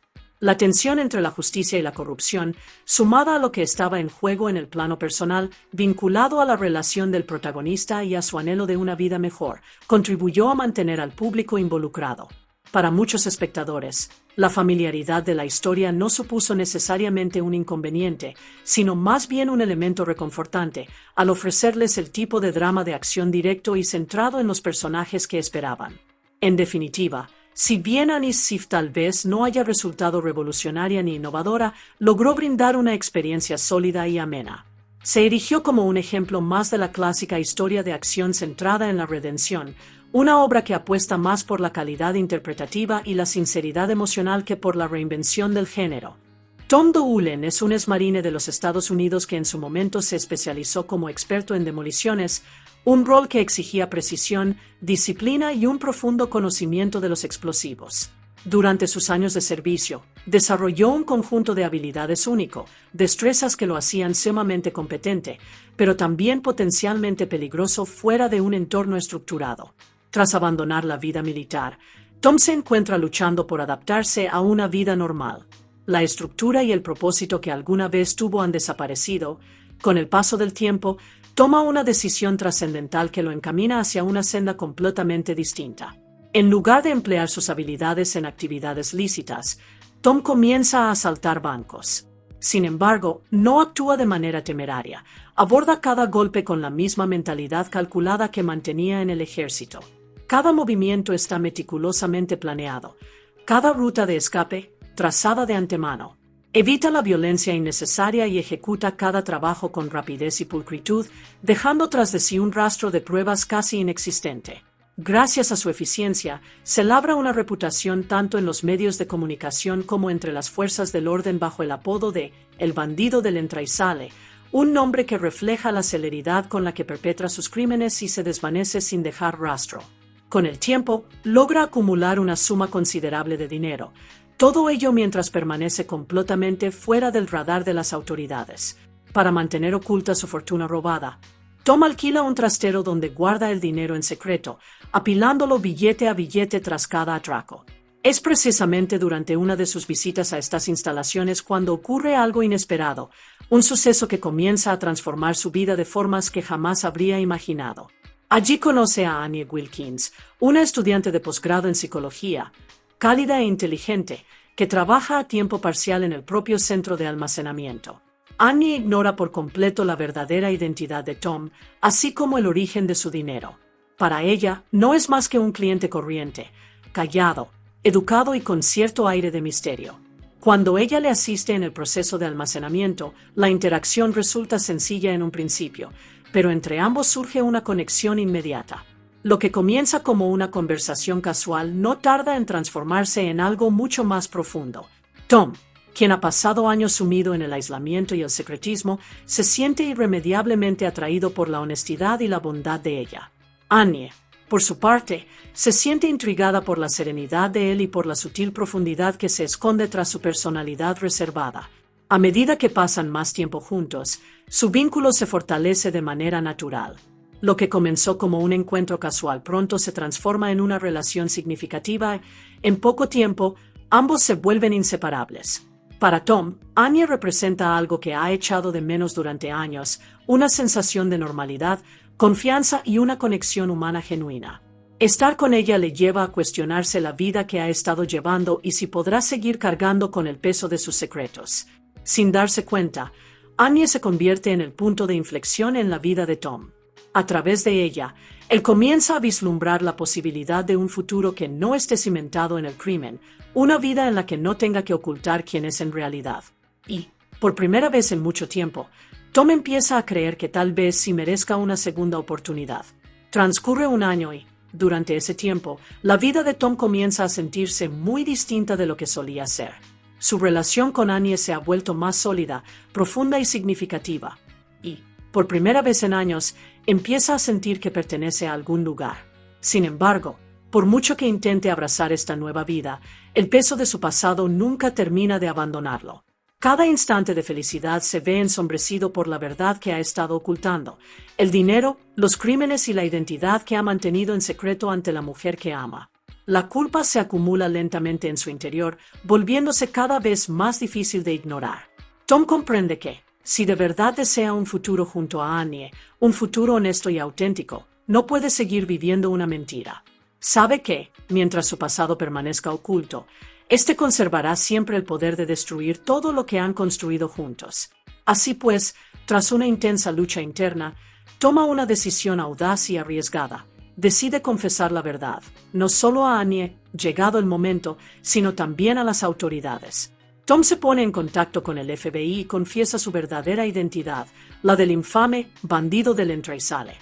La tensión entre la justicia y la corrupción, sumada a lo que estaba en juego en el plano personal, vinculado a la relación del protagonista y a su anhelo de una vida mejor, contribuyó a mantener al público involucrado. Para muchos espectadores, la familiaridad de la historia no supuso necesariamente un inconveniente, sino más bien un elemento reconfortante, al ofrecerles el tipo de drama de acción directo y centrado en los personajes que esperaban. En definitiva, si bien Anis Sif tal vez no haya resultado revolucionaria ni innovadora, logró brindar una experiencia sólida y amena. Se erigió como un ejemplo más de la clásica historia de acción centrada en la redención, una obra que apuesta más por la calidad interpretativa y la sinceridad emocional que por la reinvención del género. Tom Doolan es un exmarine de los Estados Unidos que en su momento se especializó como experto en demoliciones, un rol que exigía precisión, disciplina y un profundo conocimiento de los explosivos. Durante sus años de servicio, desarrolló un conjunto de habilidades único, destrezas que lo hacían sumamente competente, pero también potencialmente peligroso fuera de un entorno estructurado. Tras abandonar la vida militar, Tom se encuentra luchando por adaptarse a una vida normal. La estructura y el propósito que alguna vez tuvo han desaparecido. Con el paso del tiempo, toma una decisión trascendental que lo encamina hacia una senda completamente distinta. En lugar de emplear sus habilidades en actividades lícitas, Tom comienza a asaltar bancos. Sin embargo, no actúa de manera temeraria, aborda cada golpe con la misma mentalidad calculada que mantenía en el ejército. Cada movimiento está meticulosamente planeado, cada ruta de escape trazada de antemano. Evita la violencia innecesaria y ejecuta cada trabajo con rapidez y pulcritud, dejando tras de sí un rastro de pruebas casi inexistente. Gracias a su eficiencia, se labra una reputación tanto en los medios de comunicación como entre las fuerzas del orden bajo el apodo de «el bandido del entra y sale», un nombre que refleja la celeridad con la que perpetra sus crímenes y se desvanece sin dejar rastro. Con el tiempo, logra acumular una suma considerable de dinero, todo ello mientras permanece completamente fuera del radar de las autoridades. Para mantener oculta su fortuna robada, Tom alquila un trastero donde guarda el dinero en secreto, apilándolo billete a billete tras cada atraco. Es precisamente durante una de sus visitas a estas instalaciones cuando ocurre algo inesperado, un suceso que comienza a transformar su vida de formas que jamás habría imaginado. Allí conoce a Annie Wilkins, una estudiante de posgrado en psicología, cálida e inteligente, que trabaja a tiempo parcial en el propio centro de almacenamiento. Annie ignora por completo la verdadera identidad de Tom, así como el origen de su dinero. Para ella, no es más que un cliente corriente, callado, educado y con cierto aire de misterio. Cuando ella le asiste en el proceso de almacenamiento, la interacción resulta sencilla en un principio, pero entre ambos surge una conexión inmediata. Lo que comienza como una conversación casual no tarda en transformarse en algo mucho más profundo. Tom, quien ha pasado años sumido en el aislamiento y el secretismo, se siente irremediablemente atraído por la honestidad y la bondad de ella. Annie, por su parte, se siente intrigada por la serenidad de él y por la sutil profundidad que se esconde tras su personalidad reservada. A medida que pasan más tiempo juntos, su vínculo se fortalece de manera natural. Lo que comenzó como un encuentro casual pronto se transforma en una relación significativa. En poco tiempo, ambos se vuelven inseparables. Para Tom, Annie representa algo que ha echado de menos durante años, una sensación de normalidad, confianza y una conexión humana genuina. Estar con ella le lleva a cuestionarse la vida que ha estado llevando y si podrá seguir cargando con el peso de sus secretos. Sin darse cuenta, Annie se convierte en el punto de inflexión en la vida de Tom. A través de ella, él comienza a vislumbrar la posibilidad de un futuro que no esté cimentado en el crimen, una vida en la que no tenga que ocultar quién es en realidad. Y, por primera vez en mucho tiempo, Tom empieza a creer que tal vez sí merezca una segunda oportunidad. Transcurre un año y, durante ese tiempo, la vida de Tom comienza a sentirse muy distinta de lo que solía ser. Su relación con Annie se ha vuelto más sólida, profunda y significativa. Y, por primera vez en años, empieza a sentir que pertenece a algún lugar. Sin embargo, por mucho que intente abrazar esta nueva vida, el peso de su pasado nunca termina de abandonarlo. Cada instante de felicidad se ve ensombrecido por la verdad que ha estado ocultando, el dinero, los crímenes y la identidad que ha mantenido en secreto ante la mujer que ama. La culpa se acumula lentamente en su interior, volviéndose cada vez más difícil de ignorar. Tom comprende que, si de verdad desea un futuro junto a Annie, un futuro honesto y auténtico, no puede seguir viviendo una mentira. Sabe que, mientras su pasado permanezca oculto, este conservará siempre el poder de destruir todo lo que han construido juntos. Así pues, tras una intensa lucha interna, toma una decisión audaz y arriesgada. Decide confesar la verdad, no solo a Annie, llegado el momento, sino también a las autoridades. Tom se pone en contacto con el FBI y confiesa su verdadera identidad, la del infame bandido del entra y sale.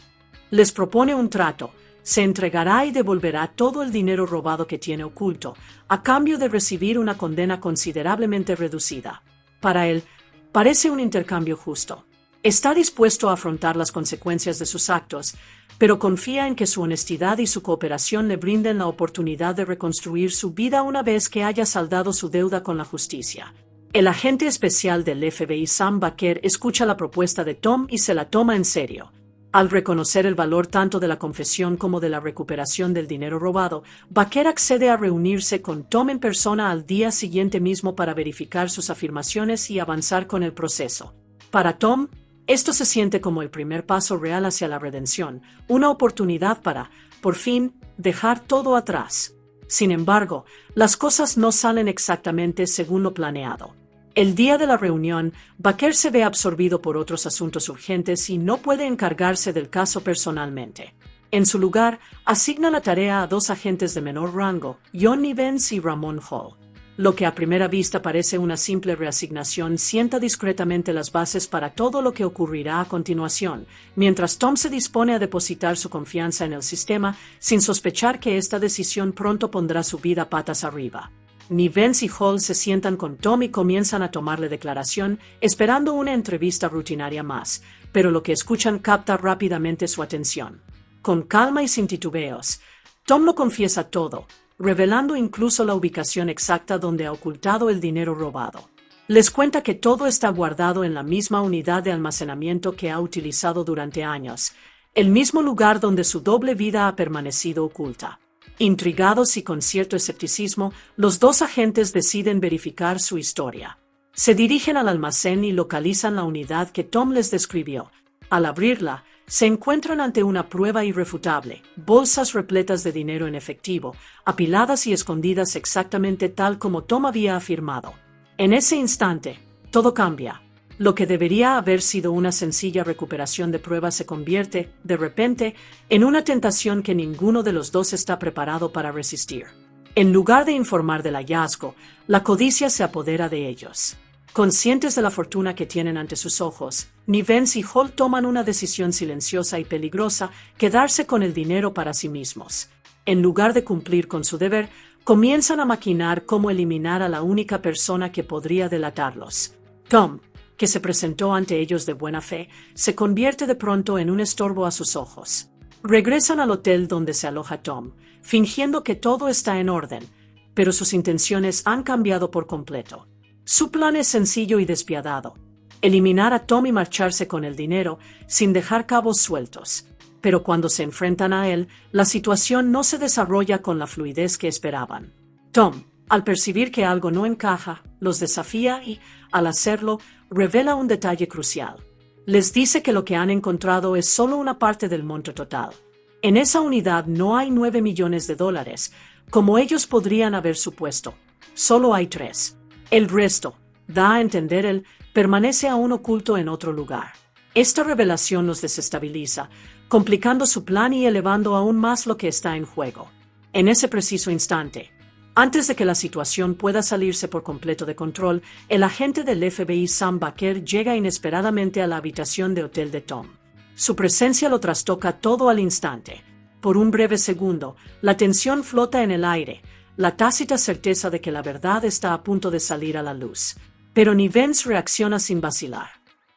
Les propone un trato. Se entregará y devolverá todo el dinero robado que tiene oculto, a cambio de recibir una condena considerablemente reducida. Para él, parece un intercambio justo. Está dispuesto a afrontar las consecuencias de sus actos, pero confía en que su honestidad y su cooperación le brinden la oportunidad de reconstruir su vida una vez que haya saldado su deuda con la justicia. El agente especial del FBI Sam Baker escucha la propuesta de Tom y se la toma en serio. Al reconocer el valor tanto de la confesión como de la recuperación del dinero robado, Baker accede a reunirse con Tom en persona al día siguiente mismo para verificar sus afirmaciones y avanzar con el proceso. Para Tom, esto se siente como el primer paso real hacia la redención, una oportunidad para, por fin, dejar todo atrás. Sin embargo, las cosas no salen exactamente según lo planeado. El día de la reunión, Baker se ve absorbido por otros asuntos urgentes y no puede encargarse del caso personalmente. En su lugar, asigna la tarea a dos agentes de menor rango, John Nivens y Ramon Hall. Lo que a primera vista parece una simple reasignación sienta discretamente las bases para todo lo que ocurrirá a continuación, mientras Tom se dispone a depositar su confianza en el sistema, sin sospechar que esta decisión pronto pondrá su vida patas arriba. Nivens y Hall se sientan con Tom y comienzan a tomarle declaración, esperando una entrevista rutinaria más, pero lo que escuchan capta rápidamente su atención. Con calma y sin titubeos, Tom lo confiesa todo, revelando incluso la ubicación exacta donde ha ocultado el dinero robado. Les cuenta que todo está guardado en la misma unidad de almacenamiento que ha utilizado durante años, el mismo lugar donde su doble vida ha permanecido oculta. Intrigados y con cierto escepticismo, los dos agentes deciden verificar su historia. Se dirigen al almacén y localizan la unidad que Tom les describió. Al abrirla, se encuentran ante una prueba irrefutable: bolsas repletas de dinero en efectivo, apiladas y escondidas exactamente tal como Tom había afirmado. En ese instante, todo cambia. Lo que debería haber sido una sencilla recuperación de pruebas se convierte, de repente, en una tentación que ninguno de los dos está preparado para resistir. En lugar de informar del hallazgo, la codicia se apodera de ellos. Conscientes de la fortuna que tienen ante sus ojos, Nivens y Hall toman una decisión silenciosa y peligrosa: quedarse con el dinero para sí mismos. En lugar de cumplir con su deber, comienzan a maquinar cómo eliminar a la única persona que podría delatarlos. Tom, que se presentó ante ellos de buena fe, se convierte de pronto en un estorbo a sus ojos. Regresan al hotel donde se aloja Tom, fingiendo que todo está en orden, pero sus intenciones han cambiado por completo. Su plan es sencillo y despiadado: eliminar a Tom y marcharse con el dinero, sin dejar cabos sueltos. Pero cuando se enfrentan a él, la situación no se desarrolla con la fluidez que esperaban. Tom, al percibir que algo no encaja, los desafía y, al hacerlo, revela un detalle crucial. Les dice que lo que han encontrado es solo una parte del monto total. En esa unidad no hay 9 millones de dólares, como ellos podrían haber supuesto. Solo hay 3. El resto, da a entender él, permanece aún oculto en otro lugar. Esta revelación los desestabiliza, complicando su plan y elevando aún más lo que está en juego. En ese preciso instante, antes de que la situación pueda salirse por completo de control, el agente del FBI Sam Baker llega inesperadamente a la habitación de hotel de Tom. Su presencia lo trastoca todo al instante. Por un breve segundo, la tensión flota en el aire, la tácita certeza de que la verdad está a punto de salir a la luz. Pero Nivens reacciona sin vacilar.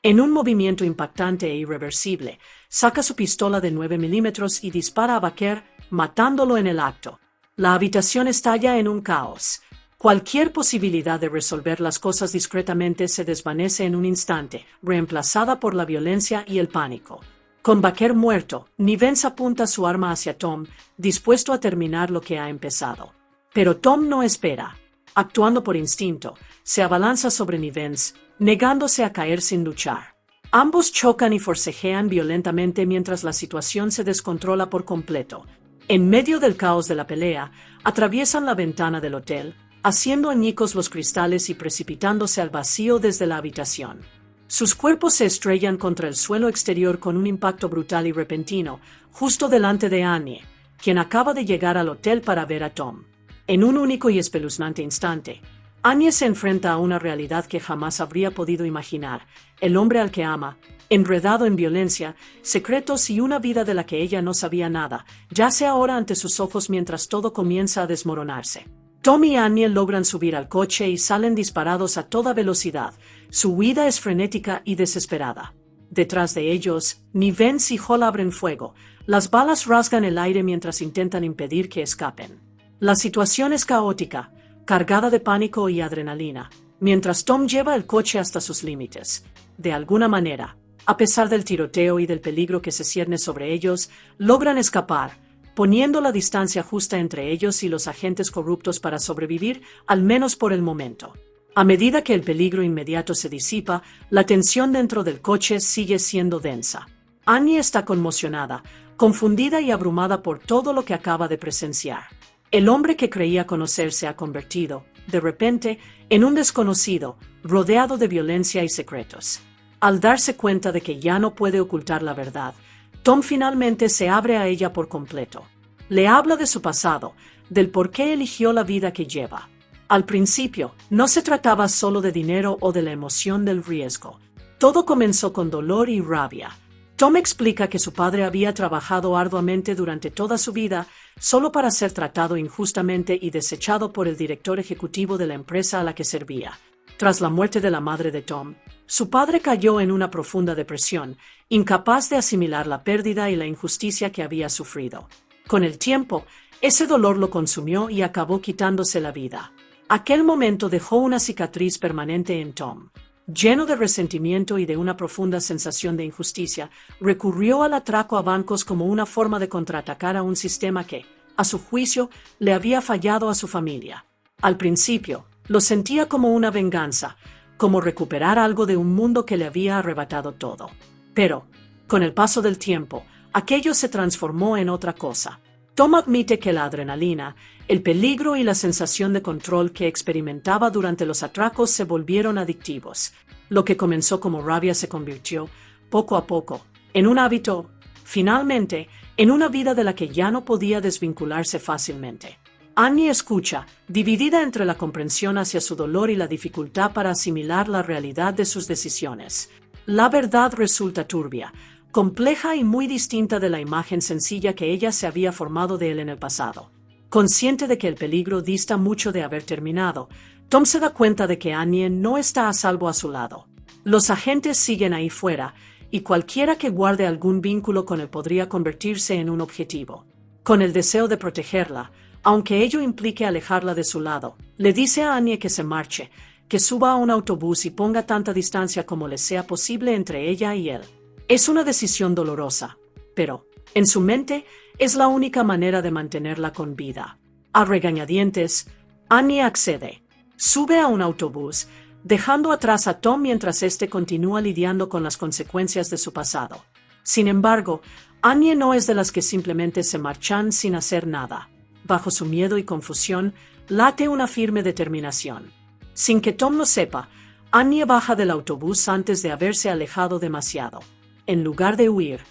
En un movimiento impactante e irreversible, saca su pistola de 9 milímetros y dispara a Baker, matándolo en el acto. La habitación estalla en un caos. Cualquier posibilidad de resolver las cosas discretamente se desvanece en un instante, reemplazada por la violencia y el pánico. Con Baker muerto, Nivens apunta su arma hacia Tom, dispuesto a terminar lo que ha empezado. Pero Tom no espera. Actuando por instinto, se abalanza sobre Nivens, negándose a caer sin luchar. Ambos chocan y forcejean violentamente mientras la situación se descontrola por completo. En medio del caos de la pelea, atraviesan la ventana del hotel, haciendo añicos los cristales y precipitándose al vacío desde la habitación. Sus cuerpos se estrellan contra el suelo exterior con un impacto brutal y repentino, justo delante de Annie, quien acaba de llegar al hotel para ver a Tom. En un único y espeluznante instante, Annie se enfrenta a una realidad que jamás habría podido imaginar: el hombre al que ama, enredado en violencia, secretos y una vida de la que ella no sabía nada, yace ahora ante sus ojos mientras todo comienza a desmoronarse. Tom y Annie logran subir al coche y salen disparados a toda velocidad. Su huida es frenética y desesperada. Detrás de ellos, Nivens y Hall abren fuego. Las balas rasgan el aire mientras intentan impedir que escapen. La situación es caótica, cargada de pánico y adrenalina, mientras Tom lleva el coche hasta sus límites. De alguna manera, a pesar del tiroteo y del peligro que se cierne sobre ellos, logran escapar, poniendo la distancia justa entre ellos y los agentes corruptos para sobrevivir, al menos por el momento. A medida que el peligro inmediato se disipa, la tensión dentro del coche sigue siendo densa. Annie está conmocionada, confundida y abrumada por todo lo que acaba de presenciar. El hombre que creía conocer se ha convertido, de repente, en un desconocido, rodeado de violencia y secretos. Al darse cuenta de que ya no puede ocultar la verdad, Tom finalmente se abre a ella por completo. Le habla de su pasado, del por qué eligió la vida que lleva. Al principio, no se trataba solo de dinero o de la emoción del riesgo. Todo comenzó con dolor y rabia. Tom explica que su padre había trabajado arduamente durante toda su vida solo para ser tratado injustamente y desechado por el director ejecutivo de la empresa a la que servía. Tras la muerte de la madre de Tom, su padre cayó en una profunda depresión, incapaz de asimilar la pérdida y la injusticia que había sufrido. Con el tiempo, ese dolor lo consumió y acabó quitándose la vida. Aquel momento dejó una cicatriz permanente en Tom. Lleno de resentimiento y de una profunda sensación de injusticia, recurrió al atraco a bancos como una forma de contraatacar a un sistema que, a su juicio, le había fallado a su familia. Al principio, lo sentía como una venganza, como recuperar algo de un mundo que le había arrebatado todo. Pero, con el paso del tiempo, aquello se transformó en otra cosa. Tom admite que la adrenalina, el peligro y la sensación de control que experimentaba durante los atracos se volvieron adictivos. Lo que comenzó como rabia se convirtió, poco a poco, en un hábito, finalmente, en una vida de la que ya no podía desvincularse fácilmente. Annie escucha, dividida entre la comprensión hacia su dolor y la dificultad para asimilar la realidad de sus decisiones. La verdad resulta turbia, compleja y muy distinta de la imagen sencilla que ella se había formado de él en el pasado. Consciente de que el peligro dista mucho de haber terminado, Tom se da cuenta de que Annie no está a salvo a su lado. Los agentes siguen ahí fuera, y cualquiera que guarde algún vínculo con él podría convertirse en un objetivo. Con el deseo de protegerla, aunque ello implique alejarla de su lado, le dice a Annie que se marche, que suba a un autobús y ponga tanta distancia como le sea posible entre ella y él. Es una decisión dolorosa, pero, en su mente, es la única manera de mantenerla con vida. A regañadientes, Annie accede. Sube a un autobús, dejando atrás a Tom mientras éste continúa lidiando con las consecuencias de su pasado. Sin embargo, Annie no es de las que simplemente se marchan sin hacer nada. Bajo su miedo y confusión, late una firme determinación. Sin que Tom lo sepa, Annie baja del autobús antes de haberse alejado demasiado. En lugar de huir,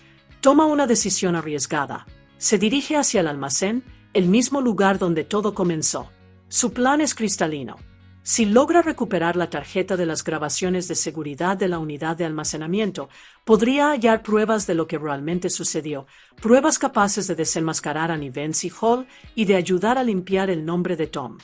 toma una decisión arriesgada. Se dirige hacia el almacén, el mismo lugar donde todo comenzó. Su plan es cristalino. Si logra recuperar la tarjeta de las grabaciones de seguridad de la unidad de almacenamiento, podría hallar pruebas de lo que realmente sucedió, pruebas capaces de desenmascarar a Nivens y Hall y de ayudar a limpiar el nombre de Tom.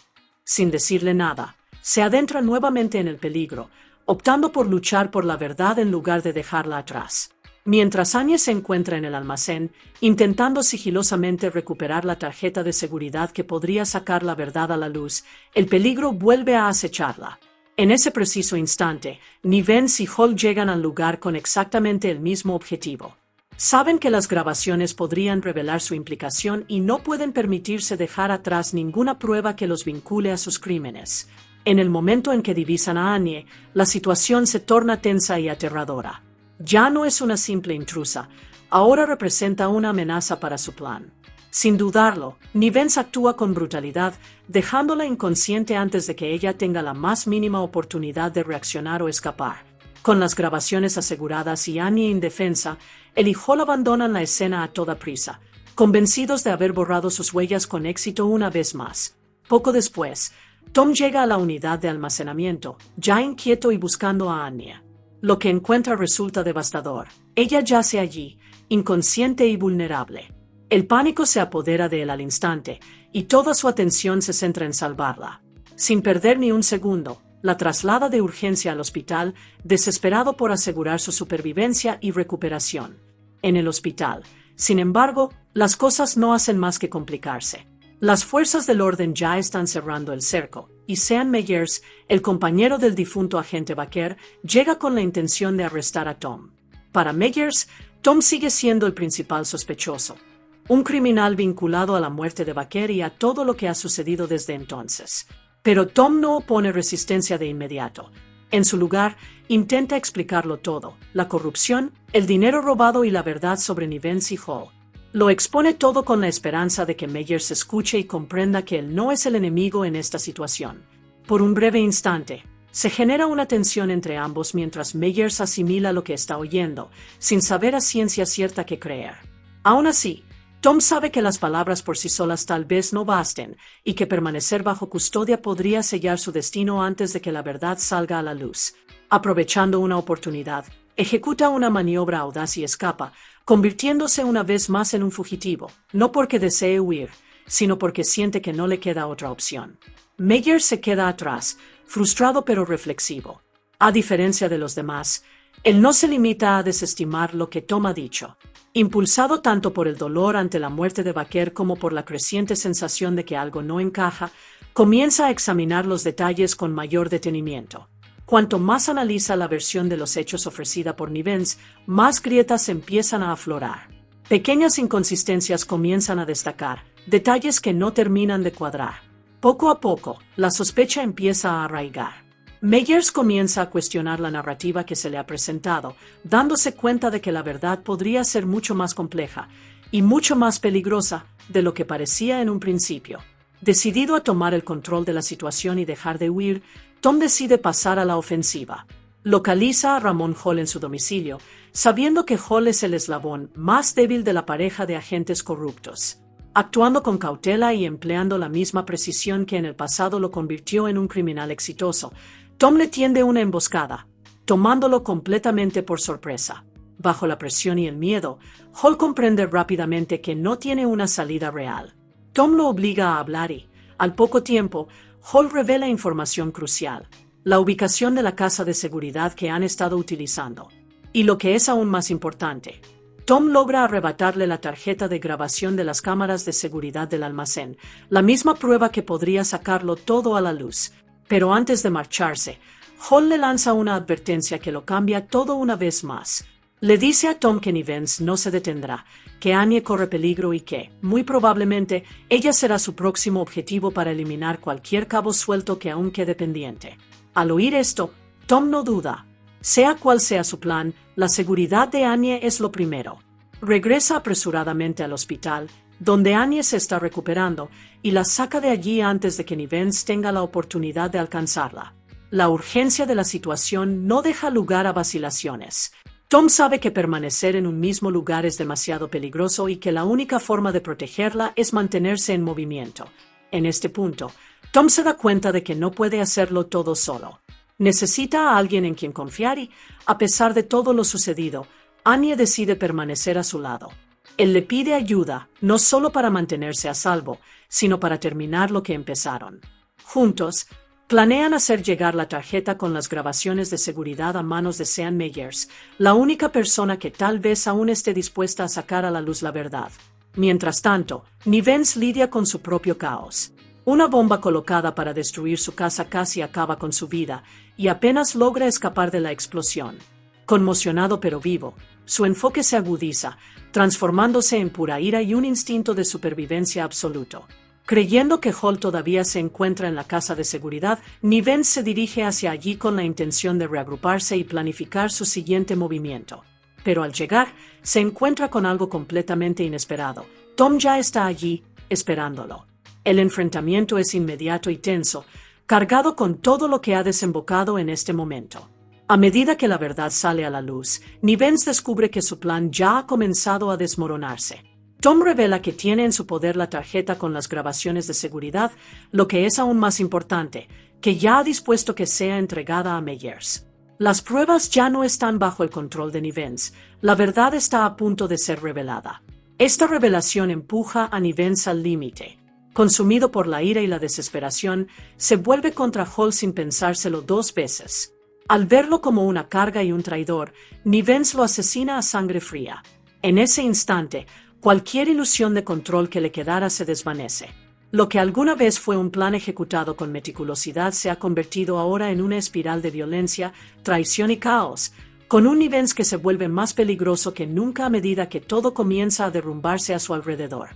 Sin decirle nada, se adentra nuevamente en el peligro, optando por luchar por la verdad en lugar de dejarla atrás. Mientras Annie se encuentra en el almacén, intentando sigilosamente recuperar la tarjeta de seguridad que podría sacar la verdad a la luz, el peligro vuelve a acecharla. En ese preciso instante, Nivens y Hall llegan al lugar con exactamente el mismo objetivo. Saben que las grabaciones podrían revelar su implicación y no pueden permitirse dejar atrás ninguna prueba que los vincule a sus crímenes. En el momento en que divisan a Annie, la situación se torna tensa y aterradora. Ya no es una simple intrusa, ahora representa una amenaza para su plan. Sin dudarlo, Nivens actúa con brutalidad, dejándola inconsciente antes de que ella tenga la más mínima oportunidad de reaccionar o escapar. Con las grabaciones aseguradas y Annie indefensa, él y Hall abandonan la escena a toda prisa, convencidos de haber borrado sus huellas con éxito una vez más. Poco después, Tom llega a la unidad de almacenamiento, ya inquieto y buscando a Anya. Lo que encuentra resulta devastador. Ella yace allí, inconsciente y vulnerable. El pánico se apodera de él al instante, y toda su atención se centra en salvarla. Sin perder ni un segundo, la traslada de urgencia al hospital, desesperado por asegurar su supervivencia y recuperación. En el hospital, sin embargo, las cosas no hacen más que complicarse. Las fuerzas del orden ya están cerrando el cerco, y Sean Meyers, el compañero del difunto agente Baker, llega con la intención de arrestar a Tom. Para Meyers, Tom sigue siendo el principal sospechoso, un criminal vinculado a la muerte de Baker y a todo lo que ha sucedido desde entonces. Pero Tom no opone resistencia de inmediato. En su lugar, intenta explicarlo todo: la corrupción, el dinero robado y la verdad sobre Nivens y Hall. Lo expone todo con la esperanza de que Meyers escuche y comprenda que él no es el enemigo en esta situación. Por un breve instante, se genera una tensión entre ambos mientras Meyers asimila lo que está oyendo, sin saber a ciencia cierta qué creer. Aún así, Tom sabe que las palabras por sí solas tal vez no basten, y que permanecer bajo custodia podría sellar su destino antes de que la verdad salga a la luz. Aprovechando una oportunidad, ejecuta una maniobra audaz y escapa, convirtiéndose una vez más en un fugitivo, no porque desee huir, sino porque siente que no le queda otra opción. Meyers se queda atrás, frustrado pero reflexivo. A diferencia de los demás, él no se limita a desestimar lo que Tom ha dicho. Impulsado tanto por el dolor ante la muerte de Baker como por la creciente sensación de que algo no encaja, comienza a examinar los detalles con mayor detenimiento. Cuanto más analiza la versión de los hechos ofrecida por Nivens, más grietas empiezan a aflorar. Pequeñas inconsistencias comienzan a destacar, detalles que no terminan de cuadrar. Poco a poco, la sospecha empieza a arraigar. Meyers comienza a cuestionar la narrativa que se le ha presentado, dándose cuenta de que la verdad podría ser mucho más compleja y mucho más peligrosa de lo que parecía en un principio. Decidido a tomar el control de la situación y dejar de huir, Tom decide pasar a la ofensiva. Localiza a Ramón Hall en su domicilio, sabiendo que Hall es el eslabón más débil de la pareja de agentes corruptos. Actuando con cautela y empleando la misma precisión que en el pasado lo convirtió en un criminal exitoso, Tom le tiende una emboscada, tomándolo completamente por sorpresa. Bajo la presión y el miedo, Hall comprende rápidamente que no tiene una salida real. Tom lo obliga a hablar y, al poco tiempo, Hall revela información crucial: la ubicación de la casa de seguridad que han estado utilizando. Y lo que es aún más importante, Tom logra arrebatarle la tarjeta de grabación de las cámaras de seguridad del almacén, la misma prueba que podría sacarlo todo a la luz. Pero antes de marcharse, Hall le lanza una advertencia que lo cambia todo una vez más. Le dice a Tom que Nivens no se detendrá, que Annie corre peligro y que, muy probablemente, ella será su próximo objetivo para eliminar cualquier cabo suelto que aún quede pendiente. Al oír esto, Tom no duda. Sea cual sea su plan, la seguridad de Annie es lo primero. Regresa apresuradamente al hospital, donde Annie se está recuperando, y la saca de allí antes de que Nivens tenga la oportunidad de alcanzarla. La urgencia de la situación no deja lugar a vacilaciones. Tom sabe que permanecer en un mismo lugar es demasiado peligroso y que la única forma de protegerla es mantenerse en movimiento. En este punto, Tom se da cuenta de que no puede hacerlo todo solo. Necesita a alguien en quien confiar y, a pesar de todo lo sucedido, Annie decide permanecer a su lado. Él le pide ayuda, no solo para mantenerse a salvo, sino para terminar lo que empezaron. Juntos, planean hacer llegar la tarjeta con las grabaciones de seguridad a manos de Sean Meyers, la única persona que tal vez aún esté dispuesta a sacar a la luz la verdad. Mientras tanto, Nivens lidia con su propio caos. Una bomba colocada para destruir su casa casi acaba con su vida, y apenas logra escapar de la explosión. Conmocionado pero vivo, Su enfoque se agudiza, transformándose en pura ira y un instinto de supervivencia absoluto. Creyendo que Hall todavía se encuentra en la casa de seguridad, Nivens se dirige hacia allí con la intención de reagruparse y planificar su siguiente movimiento. Pero al llegar, se encuentra con algo completamente inesperado. Tom ya está allí, esperándolo. El enfrentamiento es inmediato y tenso, cargado con todo lo que ha desembocado en este momento. A medida que la verdad sale a la luz, Nivens descubre que su plan ya ha comenzado a desmoronarse. Tom revela que tiene en su poder la tarjeta con las grabaciones de seguridad, lo que es aún más importante, que ya ha dispuesto que sea entregada a Meyers. Las pruebas ya no están bajo el control de Nivens, la verdad está a punto de ser revelada. Esta revelación empuja a Nivens al límite. Consumido por la ira y la desesperación, se vuelve contra Hall sin pensárselo dos veces. Al verlo como una carga y un traidor, Nivens lo asesina a sangre fría. En ese instante, cualquier ilusión de control que le quedara se desvanece. Lo que alguna vez fue un plan ejecutado con meticulosidad se ha convertido ahora en una espiral de violencia, traición y caos, con un Nivens que se vuelve más peligroso que nunca a medida que todo comienza a derrumbarse a su alrededor.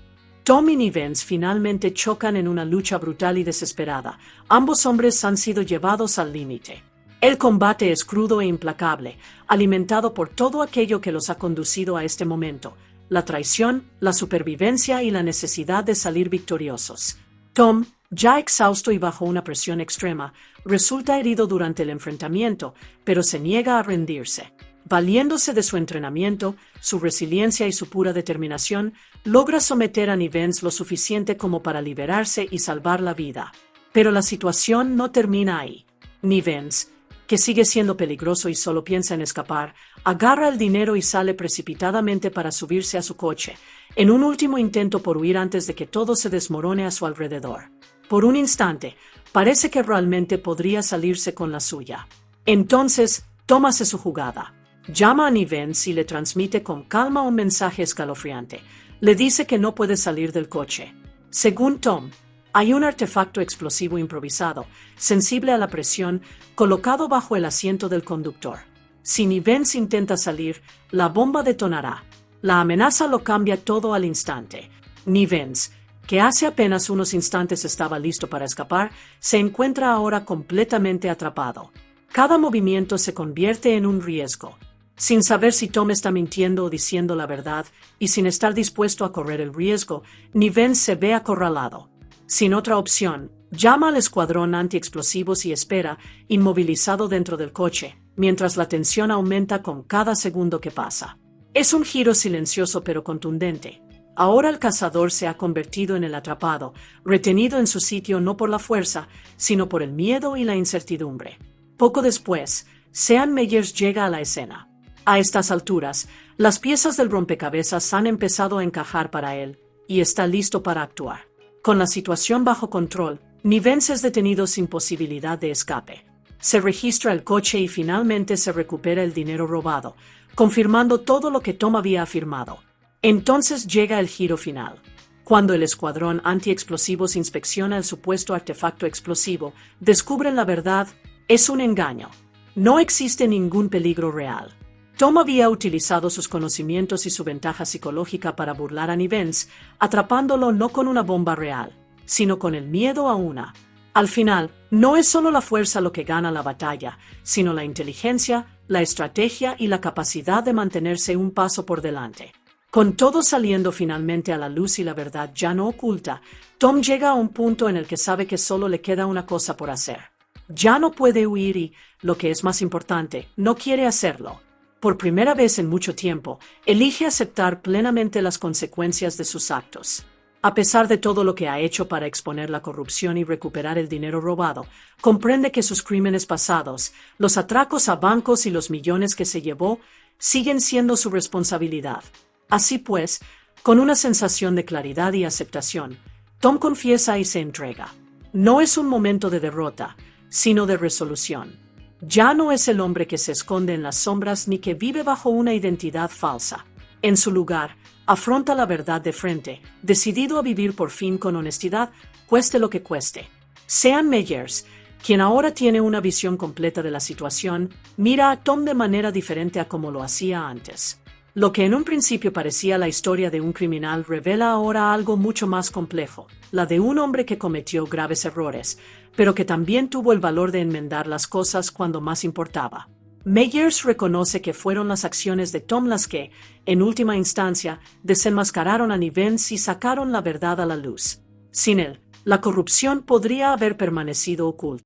Tom y Nivens finalmente chocan en una lucha brutal y desesperada. Ambos hombres han sido llevados al límite. El combate es crudo e implacable, alimentado por todo aquello que los ha conducido a este momento: la traición, la supervivencia y la necesidad de salir victoriosos. Tom, ya exhausto y bajo una presión extrema, resulta herido durante el enfrentamiento, pero se niega a rendirse. Valiéndose de su entrenamiento, su resiliencia y su pura determinación, logra someter a Nivens lo suficiente como para liberarse y salvar la vida. Pero la situación no termina ahí. Nivens, que sigue siendo peligroso y solo piensa en escapar, agarra el dinero y sale precipitadamente para subirse a su coche, en un último intento por huir antes de que todo se desmorone a su alrededor. Por un instante, parece que realmente podría salirse con la suya. Entonces, Tom hace su jugada. Llama a Nivens y le transmite con calma un mensaje escalofriante. Le dice que no puede salir del coche. Según Tom, hay un artefacto explosivo improvisado, sensible a la presión, colocado bajo el asiento del conductor. Si Nivens intenta salir, la bomba detonará. La amenaza lo cambia todo al instante. Nivens, que hace apenas unos instantes estaba listo para escapar, se encuentra ahora completamente atrapado. Cada movimiento se convierte en un riesgo. Sin saber si Tom está mintiendo o diciendo la verdad, y sin estar dispuesto a correr el riesgo, Nivens se ve acorralado. Sin otra opción, llama al escuadrón antiexplosivos y espera, inmovilizado dentro del coche, mientras la tensión aumenta con cada segundo que pasa. Es un giro silencioso pero contundente. Ahora el cazador se ha convertido en el atrapado, retenido en su sitio no por la fuerza, sino por el miedo y la incertidumbre. Poco después, Sean Meyers llega a la escena. A estas alturas, las piezas del rompecabezas han empezado a encajar para él, y está listo para actuar. Con la situación bajo control, Nivens es detenido sin posibilidad de escape. Se registra el coche y finalmente se recupera el dinero robado, confirmando todo lo que Tom había afirmado. Entonces llega el giro final. Cuando el escuadrón antiexplosivos inspecciona el supuesto artefacto explosivo, descubren la verdad: es un engaño. No existe ningún peligro real. Tom había utilizado sus conocimientos y su ventaja psicológica para burlar a Nivens, atrapándolo no con una bomba real, sino con el miedo a una. Al final, no es solo la fuerza lo que gana la batalla, sino la inteligencia, la estrategia y la capacidad de mantenerse un paso por delante. Con todo saliendo finalmente a la luz y la verdad ya no oculta, Tom llega a un punto en el que sabe que solo le queda una cosa por hacer. Ya no puede huir y, lo que es más importante, no quiere hacerlo. Por primera vez en mucho tiempo, elige aceptar plenamente las consecuencias de sus actos. A pesar de todo lo que ha hecho para exponer la corrupción y recuperar el dinero robado, comprende que sus crímenes pasados, los atracos a bancos y los millones que se llevó, siguen siendo su responsabilidad. Así pues, con una sensación de claridad y aceptación, Tom confiesa y se entrega. No es un momento de derrota, sino de resolución. Ya no es el hombre que se esconde en las sombras ni que vive bajo una identidad falsa. En su lugar, afronta la verdad de frente, decidido a vivir por fin con honestidad, cueste lo que cueste. Sean Meyers, quien ahora tiene una visión completa de la situación, mira a Tom de manera diferente a como lo hacía antes. Lo que en un principio parecía la historia de un criminal revela ahora algo mucho más complejo, la de un hombre que cometió graves errores, pero que también tuvo el valor de enmendar las cosas cuando más importaba. Meyers reconoce que fueron las acciones de Tom las que, en última instancia, desenmascararon a Nivens y sacaron la verdad a la luz. Sin él, la corrupción podría haber permanecido oculta.